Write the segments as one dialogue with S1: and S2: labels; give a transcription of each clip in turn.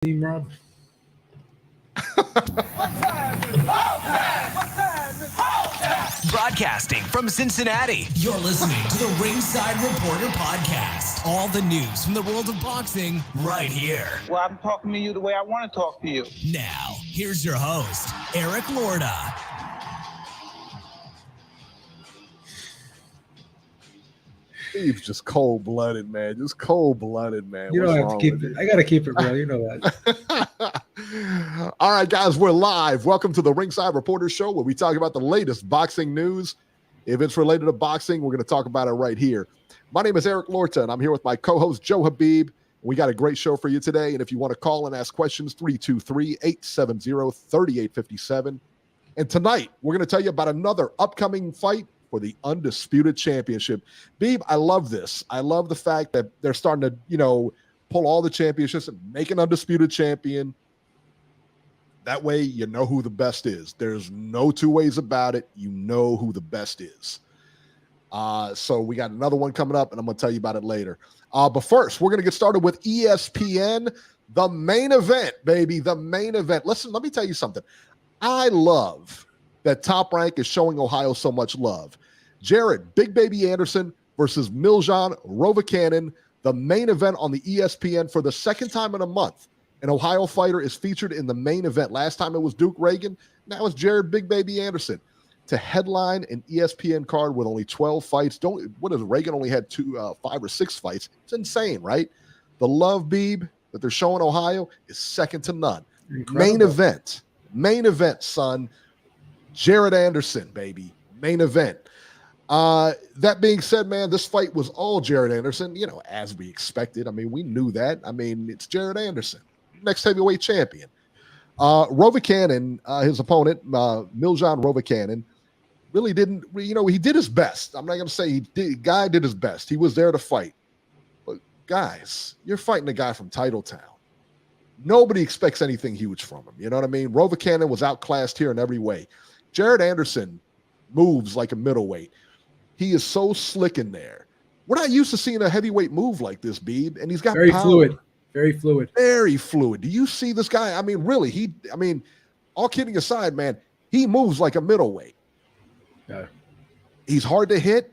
S1: Team Rob.
S2: Broadcasting from Cincinnati, you're listening to the Ringside Reporter podcast. All the news from the world of boxing right here.
S3: Well, I'm talking to you the way I want to talk to you.
S2: Now, here's your host, Eric Lorda.
S4: He's just cold-blooded, man. Just cold-blooded, man.
S1: You
S4: What's
S1: don't have to
S4: wrong
S1: keep
S4: with
S1: it.
S4: you?
S1: I got to keep it real. You know that.
S4: All right, guys, we're live. Welcome to the Ringside Reporter Show, where we talk about the latest boxing news. If it's related to boxing, we're going to talk about it right here. My name is Eric Lorta, and I'm here with my co-host, Joe Habib. We got a great show for you today, and if you want to call and ask questions, 323-870-3857. And tonight, we're going to tell you about another upcoming fight for the Undisputed Championship. Beeb, I love this. I love the fact that they're starting to, pull all the championships and make an undisputed champion. That way, you know who the best is. There's no two ways about it. You know who the best is. So we got another one coming up, and I'm going to tell you about it later. But first, we're going to get started with ESPN, the main event, baby, the main event. Listen, let me tell you something. I love that Top Rank is showing Ohio so much love. Jared Big Baby Anderson versus Miljan Rovacanin, the main event on the ESPN for the second time in a month. An Ohio fighter is featured in the main event. Last time it was Duke Reagan. Now it's Jared Big Baby Anderson to headline an ESPN card with only 12 fights. What is Reagan only had 5 or 6 fights? It's insane, right? The love, Beeb, that they're showing Ohio is second to none. Incredible. Main event, son. Jared Anderson, baby. Main event. That being said, man, this fight was all Jared Anderson, as we expected. I mean, we knew that. I mean, it's Jared Anderson, next heavyweight champion. Rovacanin, his opponent, Miljan Rovacanin, really didn't, he did his best. I'm not going to say guy did his best. He was there to fight. But guys, you're fighting a guy from Titletown. Nobody expects anything huge from him. You know what I mean? Rovacanin was outclassed here in every way. Jared Anderson moves like a middleweight. He is so slick in there. We're not used to seeing a heavyweight move like this, Beeb, and he's got
S1: Very
S4: power.
S1: fluid. Very fluid.
S4: Very fluid. Do you see this guy? I mean, really, all kidding aside, man, he moves like a middleweight.
S1: Yeah.
S4: He's hard to hit.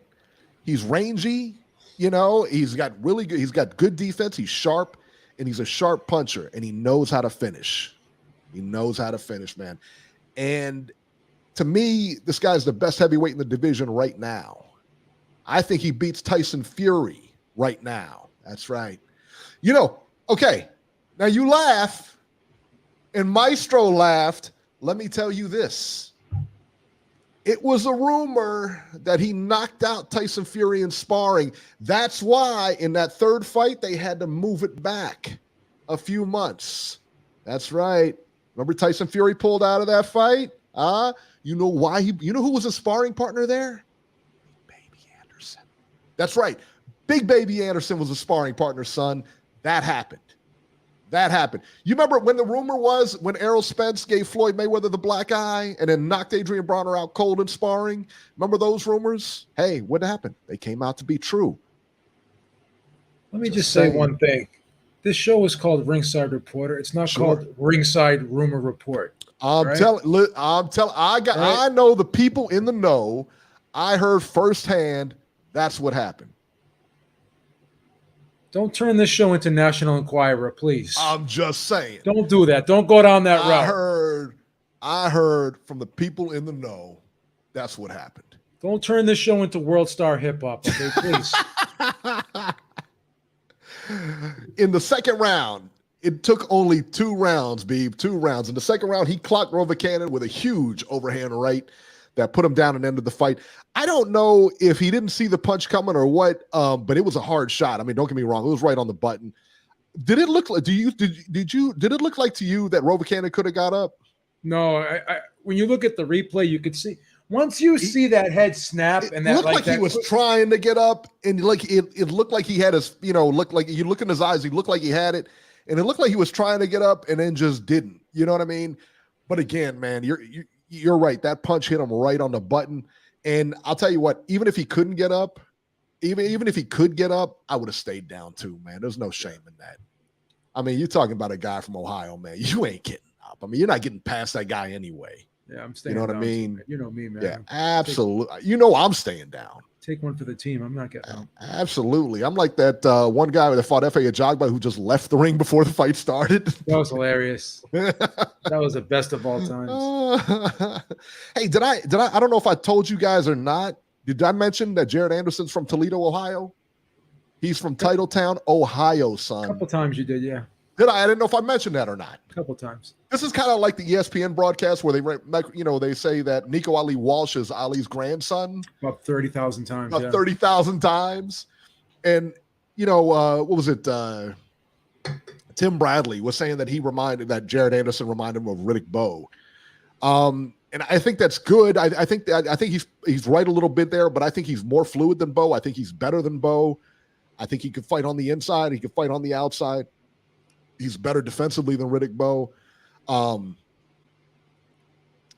S4: He's rangy. He's got good defense. He's sharp, and he's a sharp puncher, and he knows how to finish. He knows how to finish, man. And to me, this guy's the best heavyweight in the division right now. I think he beats Tyson Fury right now. That's right. Okay, now you laugh, and Maestro laughed. Let me tell you this. It was a rumor that he knocked out Tyson Fury in sparring. That's why in that third fight, they had to move it back a few months. That's right. Remember Tyson Fury pulled out of that fight? You know why you know who was a sparring partner there? Baby Anderson. That's right. Big Baby Anderson was a sparring partner, son. That happened. You remember when the rumor was when Errol Spence gave Floyd Mayweather the black eye and then knocked Adrian Bronner out cold in sparring? Remember those rumors? Hey, what happened? They came out to be true.
S1: Let me just say one thing. This show is called Ringside Reporter. It's not called Ringside Rumor Report. I
S4: know the people in the know. I heard firsthand that's what happened.
S1: Don't turn this show into National Enquirer, please.
S4: I'm just saying.
S1: Don't do that. Don't go down that route.
S4: I heard from the people in the know that's what happened.
S1: Don't turn this show into World Star Hip Hop, okay, please.
S4: In the second round, it took only 2 rounds, Beeb, 2 rounds. In the second round, he clocked Rovacanin with a huge overhand right that put him down and ended the fight. I don't know if he didn't see the punch coming or what, but it was a hard shot. I mean, don't get me wrong; it was right on the button. Did it look like? Did it look like to you that Rovacanin could have got up?
S1: No, I when you look at the replay, you could see once you see that head snap and that
S4: looked like he was trying to get up, and like it looked like he had his, looked like you look in his eyes, he looked like he had it, and it looked like he was trying to get up and then just didn't. You know what I mean? But again, man, you're right. That punch hit him right on the button. And I'll tell you what, even if he couldn't get up, even if he could get up, I would have stayed down too, man. There's no shame in that. I mean, you're talking about a guy from Ohio, man. You ain't getting up. I mean, you're not getting past that guy anyway.
S1: Yeah, I'm staying.
S4: You know what
S1: down,
S4: I mean?
S1: man. You know me, man.
S4: Yeah, absolutely. You know I'm staying down.
S1: Take one for the team. I'm not getting up.
S4: Absolutely. I'm like that one guy that fought F.A. Ajagba who just left the ring before the fight started.
S1: That was hilarious. That was the best of all times.
S4: Hey, did I don't know if I told you guys or not. Did I mention that Jared Anderson's from Toledo, Ohio? He's from Titletown, Ohio, son.
S1: A couple times you did, yeah.
S4: Did I? I didn't know if I mentioned that or not.
S1: A couple times.
S4: This is kind of like the ESPN broadcast where they say that Nico Ali Walsh is Ali's grandson.
S1: About 30,000 times.
S4: About 30,000 times. And, what was it? Tim Bradley was saying that Jared Anderson reminded him of Riddick Bowe. And I think that's good. I think he's right a little bit there, but I think he's more fluid than Bowe. I think he's better than Bowe. I think he could fight on the inside. He could fight on the outside. He's better defensively than Riddick Bowe. And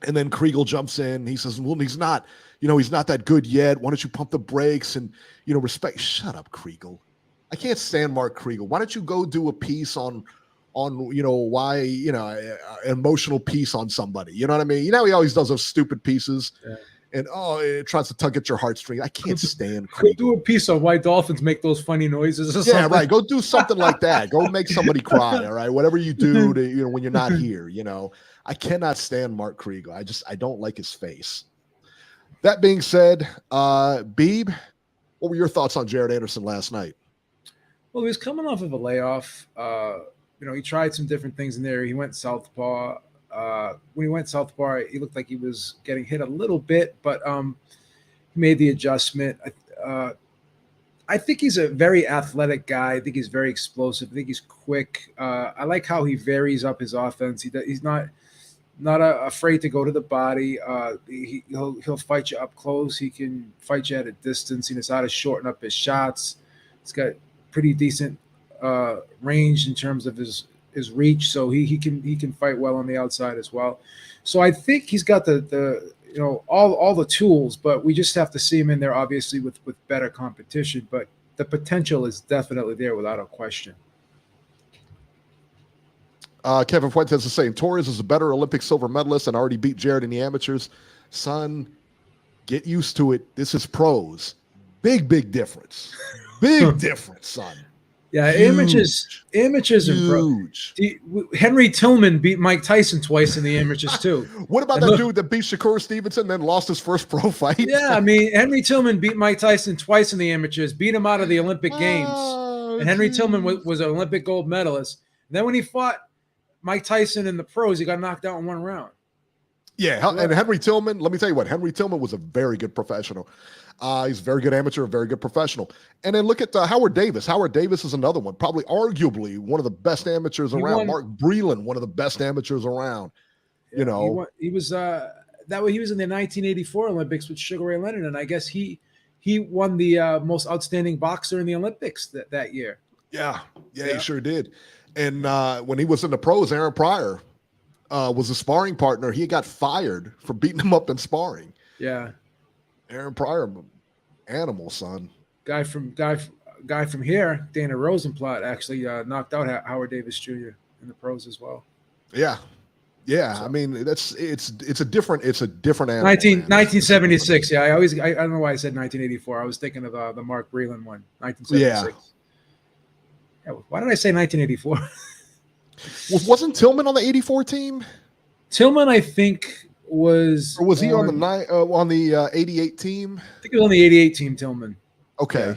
S4: then Kriegel jumps in. He says, well, he's not that good yet. Why don't you pump the brakes and, respect? Shut up, Kriegel. I can't stand Mark Kriegel. Why don't you go do a piece on why, an emotional piece on somebody? You know what I mean? He always does those stupid pieces. Yeah. And it tries to tug at your heartstring. I can't stand Kriegel.
S1: Go do a piece on why dolphins make those funny noises. Or
S4: something. Right. Go do something like that. Go make somebody cry. All right. Whatever you do to when you're not here. I cannot stand Mark Kriegel. I don't like his face. That being said, Beeb, what were your thoughts on Jared Anderson last night?
S1: Well, he was coming off of a layoff. He tried some different things in there. He went southpaw. When he went southpaw, he looked like he was getting hit a little bit, but he made the adjustment. I think he's a very athletic guy. I think he's very explosive. I think he's quick. I like how he varies up his offense. He's not afraid to go to the body. He'll fight you up close. He can fight you at a distance. He knows how to shorten up his shots. He's got pretty decent range in terms of his reach, so he can fight well on the outside as well. So I think he's got the all the tools, but we just have to see him in there, obviously, with better competition. But the potential is definitely there without a question.
S4: Kevin Fuentes is saying Torres is a better Olympic silver medalist and already beat Jared in the amateurs. Son, get used to it. This is pros. Big difference. Big difference, son.
S1: Yeah, amateurs and huge. Henry Tillman beat Mike Tyson twice in the amateurs too.
S4: What about that dude that beat Shakur Stevenson and then lost his first pro fight?
S1: Yeah, I mean, Henry Tillman beat Mike Tyson twice in the amateurs, beat him out of the Olympic Games. And Henry Tillman was an Olympic gold medalist. And then when he fought Mike Tyson in the pros, he got knocked out in one round.
S4: Yeah, and Henry Tillman, let me tell you what, Henry Tillman was a very good professional. He's a very good amateur, a very good professional. And then look at Howard Davis. Howard Davis is another one, probably arguably one of the best amateurs around. Mark Breland, one of the best amateurs around.
S1: Yeah, he was that way. He was in the 1984 Olympics with Sugar Ray Leonard, and I guess he won the most outstanding boxer in the Olympics that year.
S4: Yeah, he sure did. And when he was in the pros, Aaron Pryor was a sparring partner. He got fired for beating him up in sparring.
S1: Yeah.
S4: Aaron Pryor, animal, son.
S1: Guy from here, Dana Rosenblatt, actually knocked out Howard Davis Jr. in the pros as well.
S4: Yeah. So, I mean, it's a different animal.
S1: 1976. Yeah, I don't know why I said 1984. I was thinking of the Mark Breland one, 1976. Yeah. Why did I say 1984?
S4: Wasn't Tillman on the 84 team?
S1: Tillman, I think. Was
S4: he on the 88 team?
S1: I think it was on the 88 team, Tillman.
S4: Okay.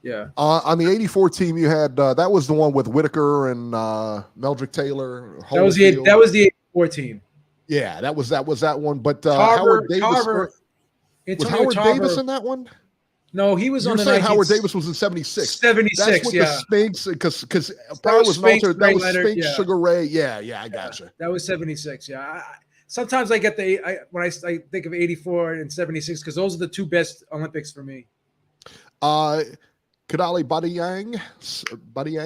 S1: Yeah.
S4: On the 84 team, you had that was the one with Whitaker and Meldrick Taylor.
S1: That was the 84 team.
S4: Yeah, that was that one. But Howard Davis was Howard Davis in that one?
S1: No, he was on the.
S4: Howard Davis was in 76.
S1: 76.
S4: That's what the Spinks, because Pryor was altered. That was Spinks,
S1: yeah.
S4: Sugar Ray. Yeah, I gotcha.
S1: That was 76. Yeah. Sometimes I get when I think of 84 and 76 because those are the two best Olympics for me.
S4: Kadali Badiyang.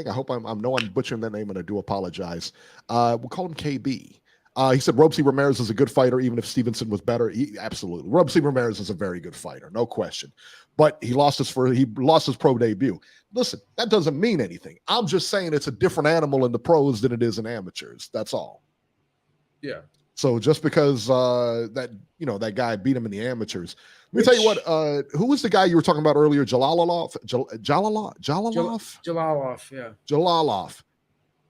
S4: I hope I'm butchering that name and I do apologize. We'll call him KB. He said Robeson Ramirez is a good fighter, even if Stevenson was better. Absolutely. Robeson Ramirez is a very good fighter, no question. But he lost his pro debut. Listen, that doesn't mean anything. I'm just saying it's a different animal in the pros than it is in amateurs. That's all.
S1: Yeah.
S4: So just because that guy beat him in the amateurs. Let me tell you what, who was the guy you were talking about earlier? Jalalov?
S1: Jalalov, yeah.
S4: Jalalov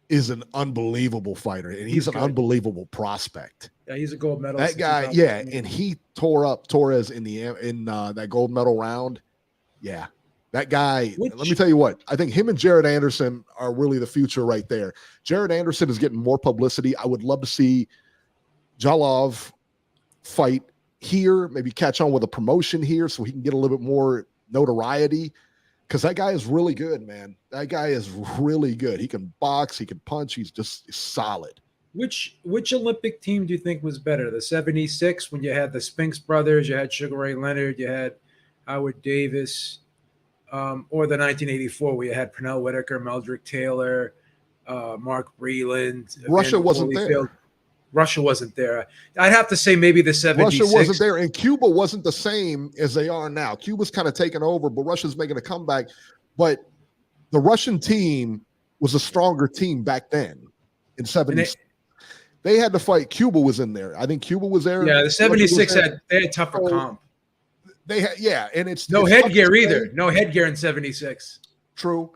S4: is an unbelievable fighter, and he's an unbelievable prospect.
S1: Yeah, he's a gold medalist.
S4: That guy, yeah, and he tore up Torres in that gold medal round. Yeah, that guy. Let me tell you what, I think him and Jared Anderson are really the future right there. Jared Anderson is getting more publicity. I would love to see Jalov fight here, maybe catch on with a promotion here so he can get a little bit more notoriety, because that guy is really good, man. That guy is really good. He can box, he can punch, he's solid.
S1: Which Olympic team do you think was better? The 76 when you had the Spinks brothers, you had Sugar Ray Leonard, you had Howard Davis, or the 1984 where you had Pernell Whitaker, Meldrick Taylor, Mark Breland.
S4: Russia wasn't there.
S1: Russia wasn't there. I'd have to say maybe the 76.
S4: Russia wasn't there, and Cuba wasn't the same as they are now. Cuba's kind of taken over, but Russia's making a comeback. But the Russian team was a stronger team back then in 70s. They had to fight. Cuba was in there. I think Cuba was there.
S1: Yeah, the 76 they had tougher comp.
S4: They had, yeah, and it's
S1: no headgear either. No headgear in 76.
S4: True.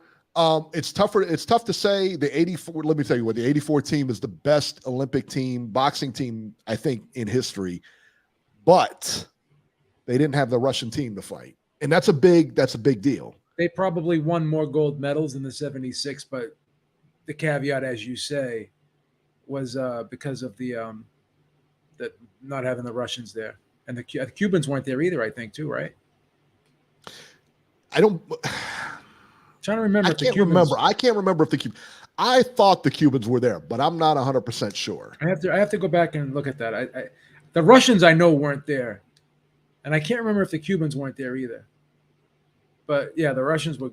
S4: It's tougher. It's tough to say the 84. Let me tell you what, the 84 team is the best Olympic team, boxing team, I think, in history. But they didn't have the Russian team to fight, and that's a big deal.
S1: They probably won more gold medals in the 76, but the caveat, as you say, was because of the not having the Russians there, and the Cubans weren't there either. I think too, right? Trying to remember.
S4: I can't remember if the Cubans. I thought the Cubans were there, but I'm not 100% sure.
S1: I have to go back and look at that. The Russians I know weren't there, and I can't remember if the Cubans weren't there either. But yeah, the Russians were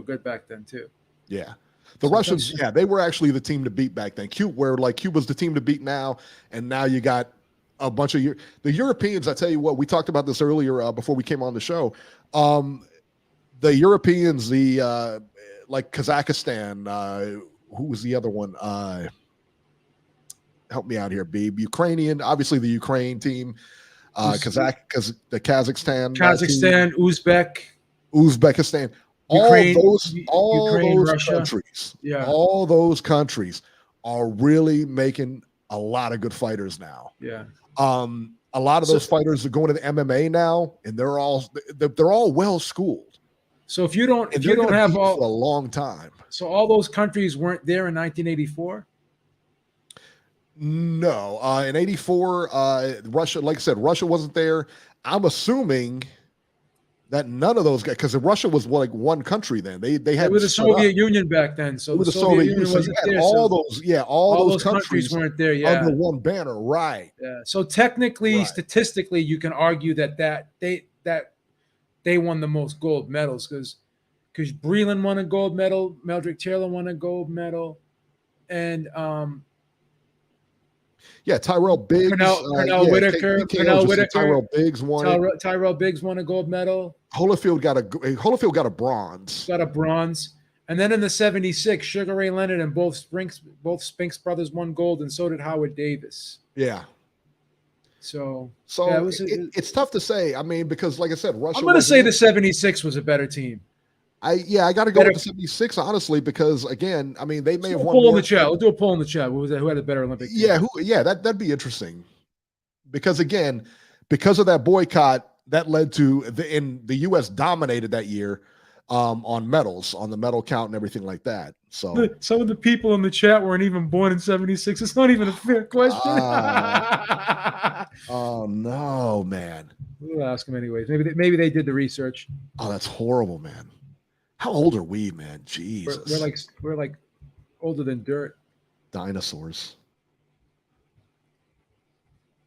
S1: good back then too.
S4: Yeah, the Russians. Yeah, they were actually the team to beat back then. Cuba's the team to beat now, and now you got a bunch of the Europeans. I tell you what, we talked about this earlier before we came on the show. The Europeans, like Kazakhstan, who was the other one? Help me out here, Beeb. Ukrainian, obviously the Ukraine team, the Kazakhstan, Uzbekistan,
S1: Ukraine,
S4: all those
S1: Russia.
S4: countries,
S1: yeah,
S4: all those countries are really making a lot of good fighters now.
S1: Yeah.
S4: A lot of those fighters are going to the MMA now, and they're all well schooled.
S1: So if you don't have all
S4: for a long time,
S1: so all those countries weren't there in 1984.
S4: No, in '84, Russia, like I said, Russia wasn't there. I'm assuming that none of those guys, because Russia was like one country then. They had
S1: the Soviet Union back then, so the Soviet Union wasn't there.
S4: All those countries
S1: weren't there. Yeah,
S4: under one banner, right?
S1: Yeah. So technically, statistically, you can argue that they won the most gold medals because Breland won a gold medal, Meldrick Taylor won a gold medal, and
S4: Tyrell Biggs,
S1: Pernell Whitaker,
S4: Tyrell Biggs won.
S1: Tyrell Biggs won a gold medal.
S4: Holyfield got a bronze.
S1: Got a bronze, and then in the '76, Sugar Ray Leonard and both Spinks brothers won gold, and so did Howard Davis.
S4: Yeah.
S1: So
S4: yeah, it's tough to say. I mean, because like I said, Russia.
S1: I'm going to say the '76 was a better team.
S4: I got to go with the '76 honestly, because again, I mean, they may have won.
S1: Poll in the chat. We'll do a poll in the chat. Who had a better Olympic team?
S4: Yeah, that'd be interesting. Because again, because of that boycott, that led to the U.S. dominated that year on medals, on the medal count and everything like that. So
S1: some of the people in the chat weren't even born in '76. It's not even a fair question.
S4: Oh no, man.
S1: We'll ask them anyways. Maybe they did the research.
S4: Oh, that's horrible, man. How old are we, man? Jesus.
S1: We're like older than dirt.
S4: Dinosaurs.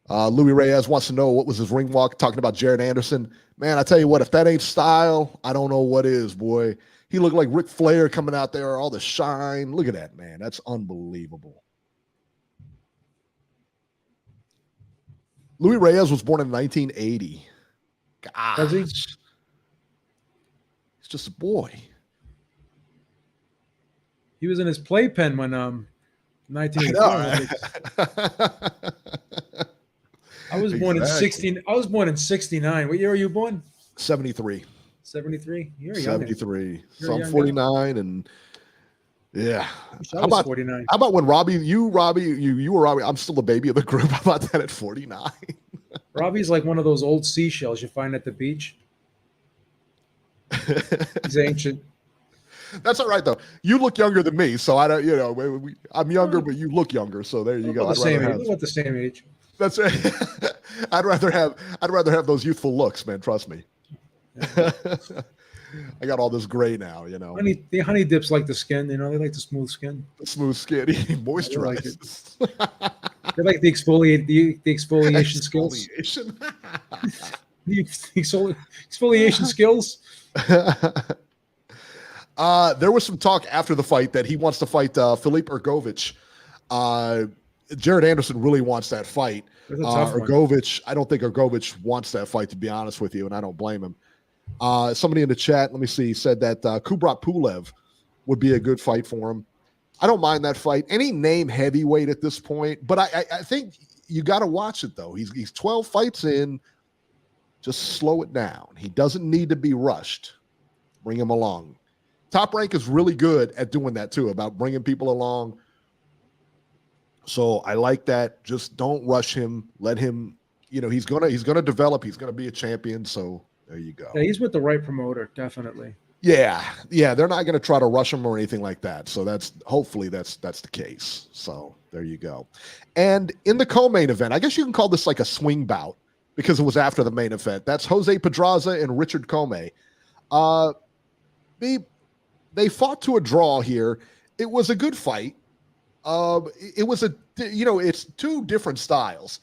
S4: Louis Reyes wants to know what was his ring walk, talking about Jared Anderson. Man, I tell you what, if that ain't style, I don't know what is, boy. He looked like Ric Flair coming out there, all the shine. Look at that, man. That's unbelievable. Luis Reyes was born in 1980. Gosh.
S1: Was he?
S4: He's just a boy.
S1: He was in his playpen when 1984. I was born in 16. I was born in 69. What year were you born?
S4: 73.
S1: 73. You're young.
S4: 73. So I'm 49, and yeah.
S1: How about 49?
S4: How about when you were Robbie? I'm still a baby of the group. How about that at 49?
S1: Robbie's like one of those old seashells you find at the beach. He's ancient.
S4: That's all right though. You look younger than me, so I don't. You know, I'm younger, but you look younger. So there you go.
S1: About the same age.
S4: That's right. I'd rather have those youthful looks, man. Trust me. Yeah. I got all this gray now, you know.
S1: The honey dips like the skin, you know. They like the smooth skin.
S4: The smooth skin, moisturizes.
S1: They like the exfoliation skills. The exfoliation skills.
S4: There was some talk after the fight that he wants to fight Filip Urgovic. Jared Anderson really wants that fight. Urgovic, I don't think Urgovic wants that fight, to be honest with you, and I don't blame him. Somebody in the chat, let me see, said that Kubrat Pulev would be a good fight for him. I don't mind that fight. Any name heavyweight at this point, but I think you got to watch it though. He's 12 fights in. Just slow it down. He doesn't need to be rushed. Bring him along. Top Rank is really good at doing that too, about bringing people along. So I like that. Just don't rush him. Let him, you know, he's gonna develop. He's gonna be a champion. So there you go.
S1: Yeah, he's with the right promoter, definitely.
S4: Yeah. They're not gonna try to rush him or anything like that. So hopefully that's the case. So there you go. And in the co-main event, I guess you can call this like a swing bout because it was after the main event. That's Jose Pedraza and Richard Comey. They fought to a draw here. It was a good fight. It was it's two different styles.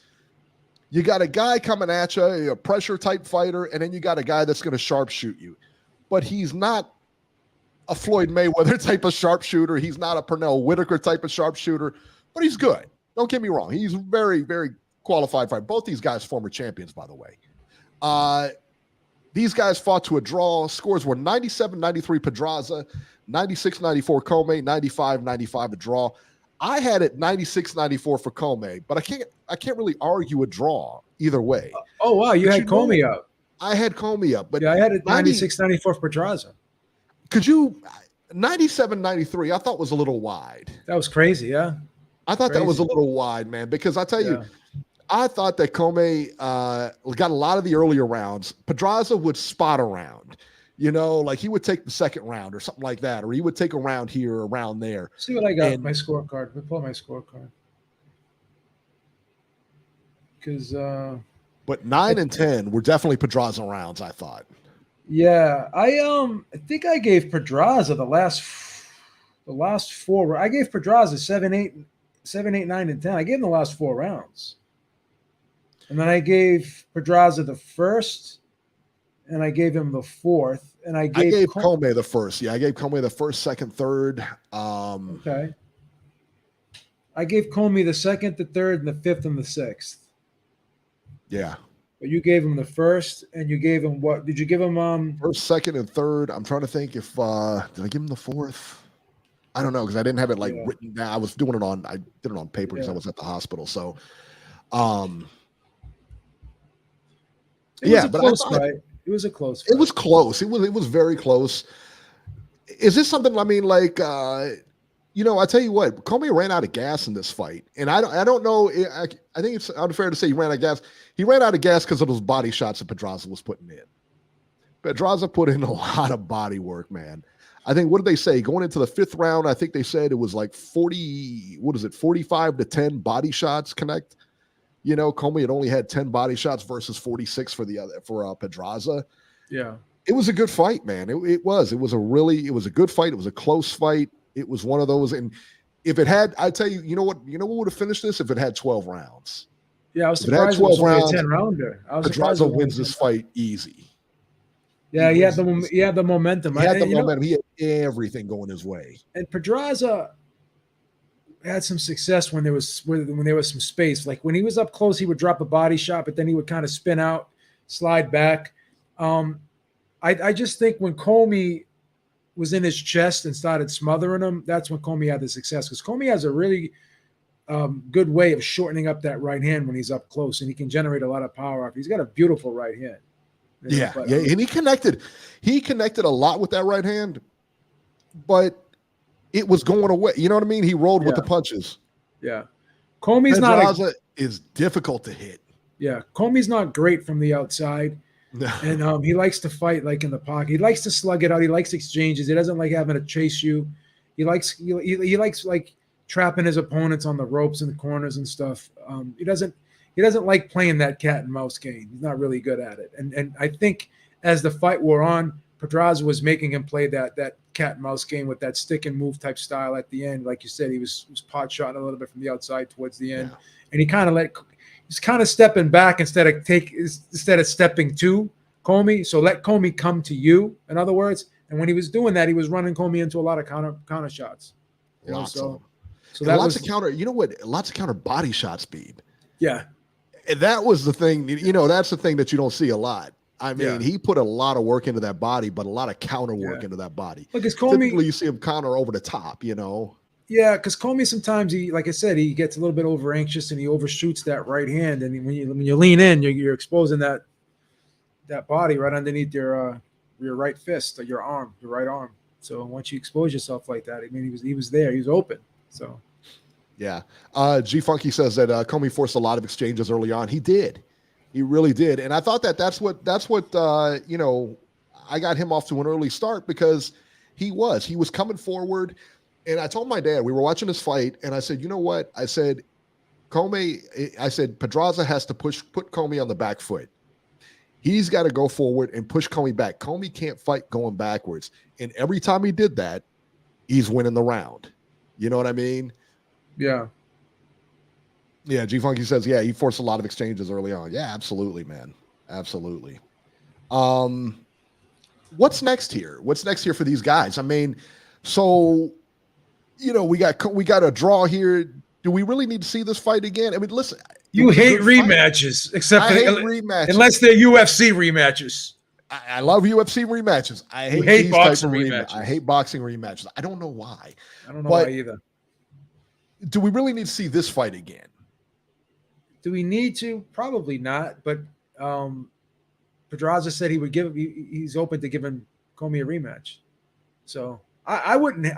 S4: You got a guy coming at you, a pressure type fighter, and then you got a guy that's going to sharpshoot you. But he's not a Floyd Mayweather type of sharpshooter. He's not a Pernell Whitaker type of sharpshooter, but he's good. Don't get me wrong. He's very, very qualified fighter. Both these guys former champions, by the way. These guys fought to a draw. Scores were 97-93 Pedraza, 96-94 Comey, 95-95 a draw. I had it 96-94 for Comey, but I can't really argue a draw either way.
S1: Oh wow, you had Comey up.
S4: I had Comey up, but
S1: yeah, I had it 96-94 for Pedraza.
S4: Could you 97-93? I thought was a little wide.
S1: That was crazy, yeah.
S4: I thought that was a little wide, man, because I tell you, I thought that Comey got a lot of the earlier rounds. Pedraza would spot around. You know, like he would take the second round or something like that, or he would take a round here or around there.
S1: See what I got, my scorecard. Let me pull my scorecard. Because
S4: but 9 and 10 were definitely Pedraza rounds, I thought.
S1: Yeah, I think I gave Pedraza the last four. I gave Pedraza 7, 8, 9, and 10. I gave him the last 4 rounds. And then I gave Pedraza the first. And I gave him the fourth, and I gave
S4: Comey the first. Yeah, I gave Comey the first, second, third.
S1: Okay. I gave Comey the second, the third, and the fifth, and the sixth.
S4: Yeah.
S1: But you gave him the first, and you gave him what? Did you give him
S4: first, second, and third? I'm trying to think if did I give him the fourth? I don't know because I didn't have it written down. I was doing it I did it on paper because I was at the hospital. So,
S1: it was a close fight. It was a close fight.
S4: It was close. It was very close. Is this something, I mean, like, I tell you what, Comey ran out of gas in this fight. And I don't know. I think it's unfair to say he ran out of gas. He ran out of gas because of those body shots that Pedraza was putting in. Pedraza put in a lot of body work, man. I think, what did they say? Going into the 5th round, I think they said it was like 45 to 10 body shots connect. You know, Comey had only had 10 body shots versus 46 for Pedraza. Yeah. It was a good fight, man. It was a good fight. It was a close fight. It was one of those. And if it had, I tell you, you know what would have finished this if it had 12 rounds.
S1: Yeah, I was surprised it was only a 10-rounder.
S4: Pedraza wins this fight easy.
S1: Yeah, he had the momentum.
S4: He had the momentum. He had everything going his way.
S1: And Pedraza, had some success when there was some space. Like when he was up close, he would drop a body shot, but then he would kind of spin out, slide back. I just think when Comey was in his chest and started smothering him, that's when Comey had the success, because Comey has a really good way of shortening up that right hand when he's up close, and he can generate a lot of power off. He's got a beautiful right hand.
S4: And he connected a lot with that right hand, but it was going away. You know what I mean? He rolled with the punches.
S1: Yeah. Comey's
S4: Pedraza is difficult to hit.
S1: Yeah. Comey's not great from the outside.
S4: No.
S1: And he likes to fight like in the pocket. He likes to slug it out. He likes exchanges. He doesn't like having to chase you. He likes like trapping his opponents on the ropes in the corners and stuff. He doesn't like playing that cat and mouse game. He's not really good at it. And I think as the fight wore on, Pedraza was making him play that cat and mouse game with that stick and move type style at the end. Like you said, he was pot shotting a little bit from the outside towards the end. Yeah. And he's kind of stepping back instead of stepping to Comey. So let Comey come to you, in other words. And when he was doing that, he was running Comey into a lot of counter shots. So that lots of counter.
S4: You know what? Lots of counter body shots, Beeb.
S1: Yeah.
S4: And that was the thing. That's the thing that you don't see a lot. I mean, he put a lot of work into that body, but a lot of counter work into that body.
S1: Look, it's Comey.
S4: Typically, you see him counter over the top.
S1: Yeah, because Comey sometimes like I said, he gets a little bit over anxious and he overshoots that right hand. And when you lean in, you're exposing that body right underneath your right fist or your right arm. So once you expose yourself like that, I mean, he was there, he was open. So
S4: yeah, G Funky says that Comey forced a lot of exchanges early on. He did, he really did, and I thought that's what I got him off to an early start because he was coming forward. And I told my dad, we were watching this fight, and I said, you know what? I said, Pedraza has to put Comey on the back foot. He's got to go forward and push Comey back. Comey can't fight going backwards. And every time he did that, he's winning the round. You know what I mean?
S1: Yeah.
S4: Yeah, G Funky says, yeah, he forced a lot of exchanges early on. Yeah, absolutely, man. Absolutely. What's next here? What's next here for these guys? I mean, so we got a draw here. Do we really need to see this fight again? I mean, listen.
S1: You hate rematches, rematches, unless they're UFC rematches.
S4: I love UFC rematches. I hate boxing rematches. I hate boxing rematches. I don't know why.
S1: I don't know why either.
S4: Do we really need to see this fight again?
S1: Do we need to? Probably not. But Pedraza said he's open to giving Comey a rematch. So I wouldn't.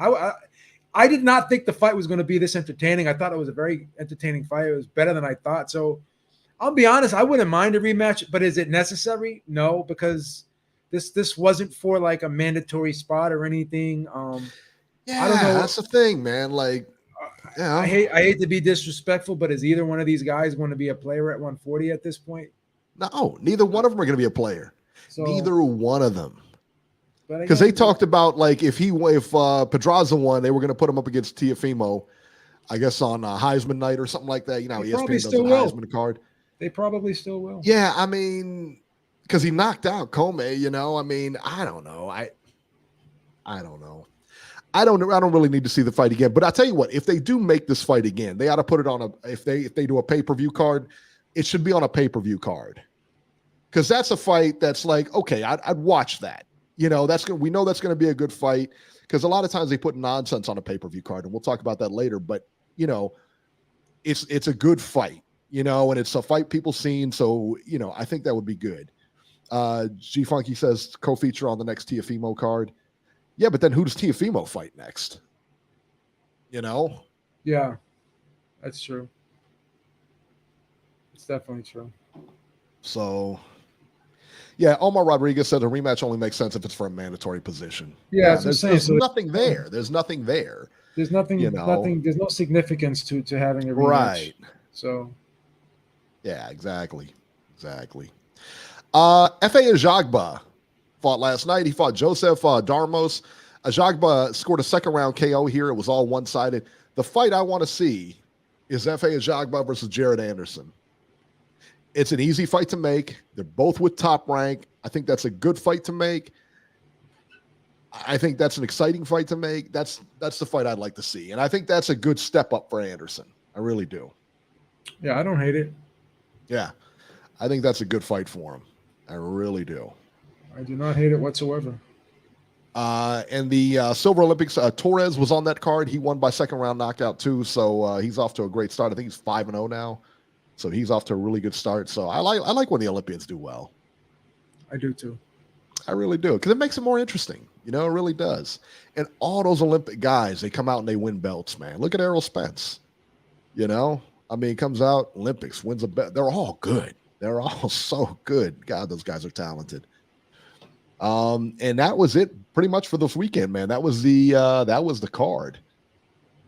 S1: I did not think the fight was going to be this entertaining. I thought it was a very entertaining fight. It was better than I thought. So I'll be honest, I wouldn't mind a rematch, but is it necessary? No, because this wasn't for like a mandatory spot or anything. I don't know.
S4: That's the thing, man. Like,
S1: I hate to be disrespectful, but is either one of these guys going to be a player at 140 at this point?
S4: No, neither one of them are going to be a player. Neither one of them. Because they talked about like if Pedraza won, they were going to put him up against Teofimo, I guess on Heisman night or something like that. ESPN does a Heisman card. They
S1: probably still will.
S4: Yeah, I mean, because he knocked out Comey. I mean, I don't know. I don't know. I don't really need to see the fight again. But I'll tell you what, if they do make this fight again, they ought to put it on if they do a pay-per-view card, it should be on a pay-per-view card. Because that's a fight that's like, okay, I'd watch that. We know that's going to be a good fight because a lot of times they put nonsense on a pay-per-view card, and we'll talk about that later. But it's a good fight, and it's a fight people seen. So I think that would be good. G Funky says co-feature on the next Teofimo card. Yeah, but then who does Teofimo fight next?
S1: Yeah, that's true. It's definitely true.
S4: So. Yeah, Omar Rodriguez said a rematch only makes sense if it's for a mandatory position.
S1: Yeah,
S4: there's nothing there. There's nothing there.
S1: There's nothing. There's no significance to having a rematch.
S4: Right.
S1: So.
S4: Yeah, exactly. F.A. Ajagba fought last night. He fought Joseph Darmos. Ajagba scored a second round KO here. It was all one-sided. The fight I want to see is F.A. Ajagba versus Jared Anderson. It's an easy fight to make. They're both with Top Rank. I think that's a good fight to make. I think that's an exciting fight to make. That's the fight I'd like to see. And I think that's a good step up for Anderson. I really do.
S1: Yeah, I don't hate it.
S4: Yeah. I think that's a good fight for him. I really do.
S1: I do not hate it whatsoever.
S4: And the Silver Olympics, Torres was on that card. He won by second round knockout too. So he's off to a great start. I think he's 5-0 now. So he's off to a really good start. So I like when the Olympians do well.
S1: I do too.
S4: I really do, because it makes it more interesting. You know, it really does. And all those Olympic guys, they come out and they win belts, man. Look at Errol Spence. You know, I mean, he comes out, Olympics, wins a belt. They're all good. They're all so good. God, those guys are talented. And that was it pretty much for this weekend, man. That was the card.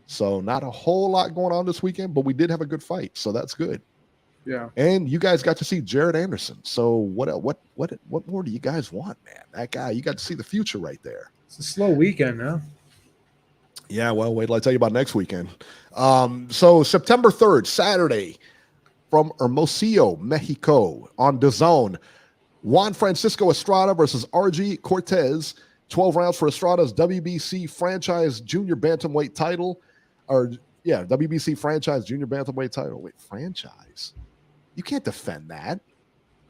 S4: So not a whole lot going on this weekend, but we did have a good fight. So that's good.
S1: Yeah.
S4: And you guys got to see Jared Anderson. So what more do you guys want, man? That guy, you got to see the future right there.
S1: It's a slow weekend now.
S4: Yeah, well, wait till I tell you about next weekend. So September 3rd, Saturday, from Hermosillo, Mexico, on DAZN, Juan Francisco Estrada versus RG Cortez. 12 rounds for Estrada's WBC franchise junior bantamweight title. WBC franchise junior bantamweight title. Wait, franchise? You can't defend that.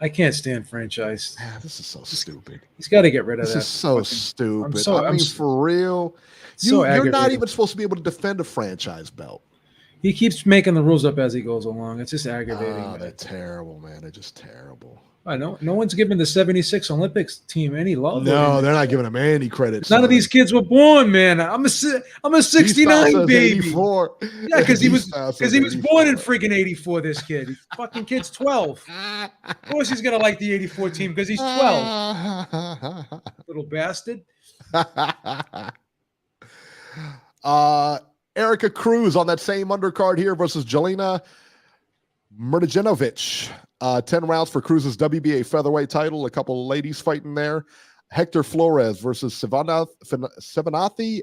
S1: I can't stand franchise.
S4: This is so stupid.
S1: He's got to get rid of that.
S4: This is so stupid. For real.
S1: You're
S4: not even supposed to be able to defend a franchise belt.
S1: He keeps making the rules up as he goes along. It's just aggravating.
S4: Oh, they're terrible, man. They're just terrible.
S1: I know. No one's giving the 76 Olympics team any love.
S4: No, they're not giving them any credit.
S1: None of these kids were born, man. I'm a 69 baby.
S4: 84.
S1: Yeah, because he was born in freaking 84. This kid, fucking kid's 12. Of course, he's gonna like the 84 team because he's 12. Little bastard.
S4: Erica Cruz on that same undercard here versus Jelena Mrdjenovic. 10 rounds for Cruz's WBA featherweight title. A couple of ladies fighting there. Hector Flores versus Sevanathi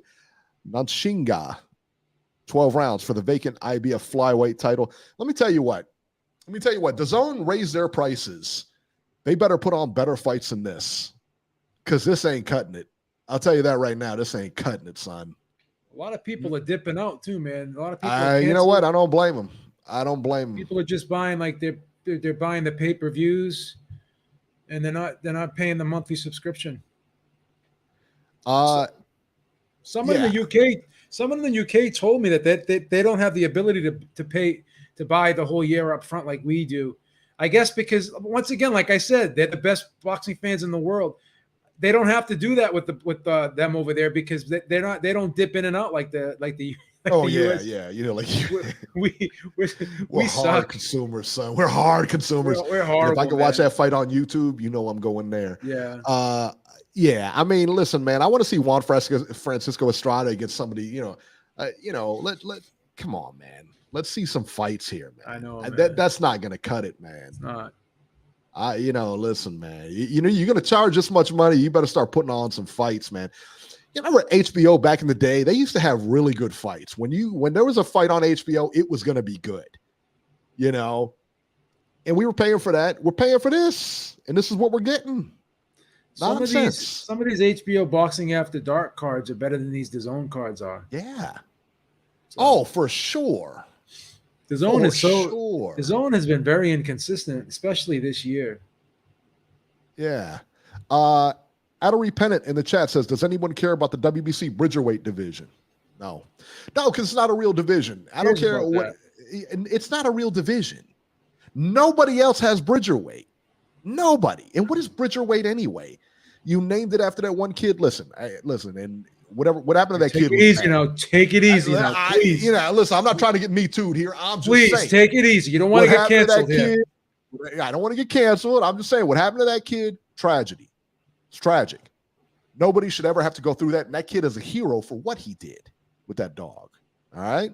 S4: Nanshinga. 12 rounds for the vacant IBF flyweight title. Let me tell you what. DAZN raised their prices. They better put on better fights than this, because this ain't cutting it. I'll tell you that right now. This ain't cutting it, son.
S1: A lot of people are dipping out too, man. A lot of people.
S4: You know what? I don't blame them.
S1: People are just buying like they're buying the pay-per-views, and they're not paying the monthly subscription. Someone in the UK told me that they don't have the ability to buy the whole year up front like we do. I guess because, once again, like I said, they're the best boxing fans in the world. They don't have to do that with them over there, because they don't dip in and out like the
S4: US. You know, like we're
S1: suck.
S4: hard consumers, son. We're hard consumers.
S1: We're horrible.
S4: If I can watch that fight on YouTube, you know I'm going there.
S1: Yeah.
S4: Yeah. I mean, listen, man. I want to see Juan Francisco Estrada against somebody. Come on, man. Let's see some fights here, man.
S1: I know,
S4: that's not gonna cut it, man.
S1: It's not.
S4: Listen, man. You're gonna charge this much money. You better start putting on some fights, man. You remember HBO back in the day? They used to have really good fights. When there was a fight on HBO, it was gonna be good, and we were paying for that. We're paying for this, and this is what we're getting.
S1: Some of these HBO Boxing After Dark cards are better than these DAZN cards are.
S4: Yeah. So, for sure.
S1: DAZN has been very inconsistent, especially this year.
S4: Yeah. Adderley Pennant in the chat says, does anyone care about the WBC Bridgerweight division? No, because it's not a real division. I don't care what. It's not a real division. Nobody else has Bridgerweight. Nobody. And what is Bridgerweight anyway? You named it after that one kid. Listen, and what happened to that kid?
S1: Take it easy now. Please.
S4: Listen, I'm not trying to get me too'd here. I'm just saying.
S1: Take it easy. You don't want to get canceled here.
S4: I don't want to get canceled. I'm just saying, what happened to that kid? Tragedy. It's tragic. Nobody should ever have to go through that. And that kid is a hero for what he did with that dog. All right.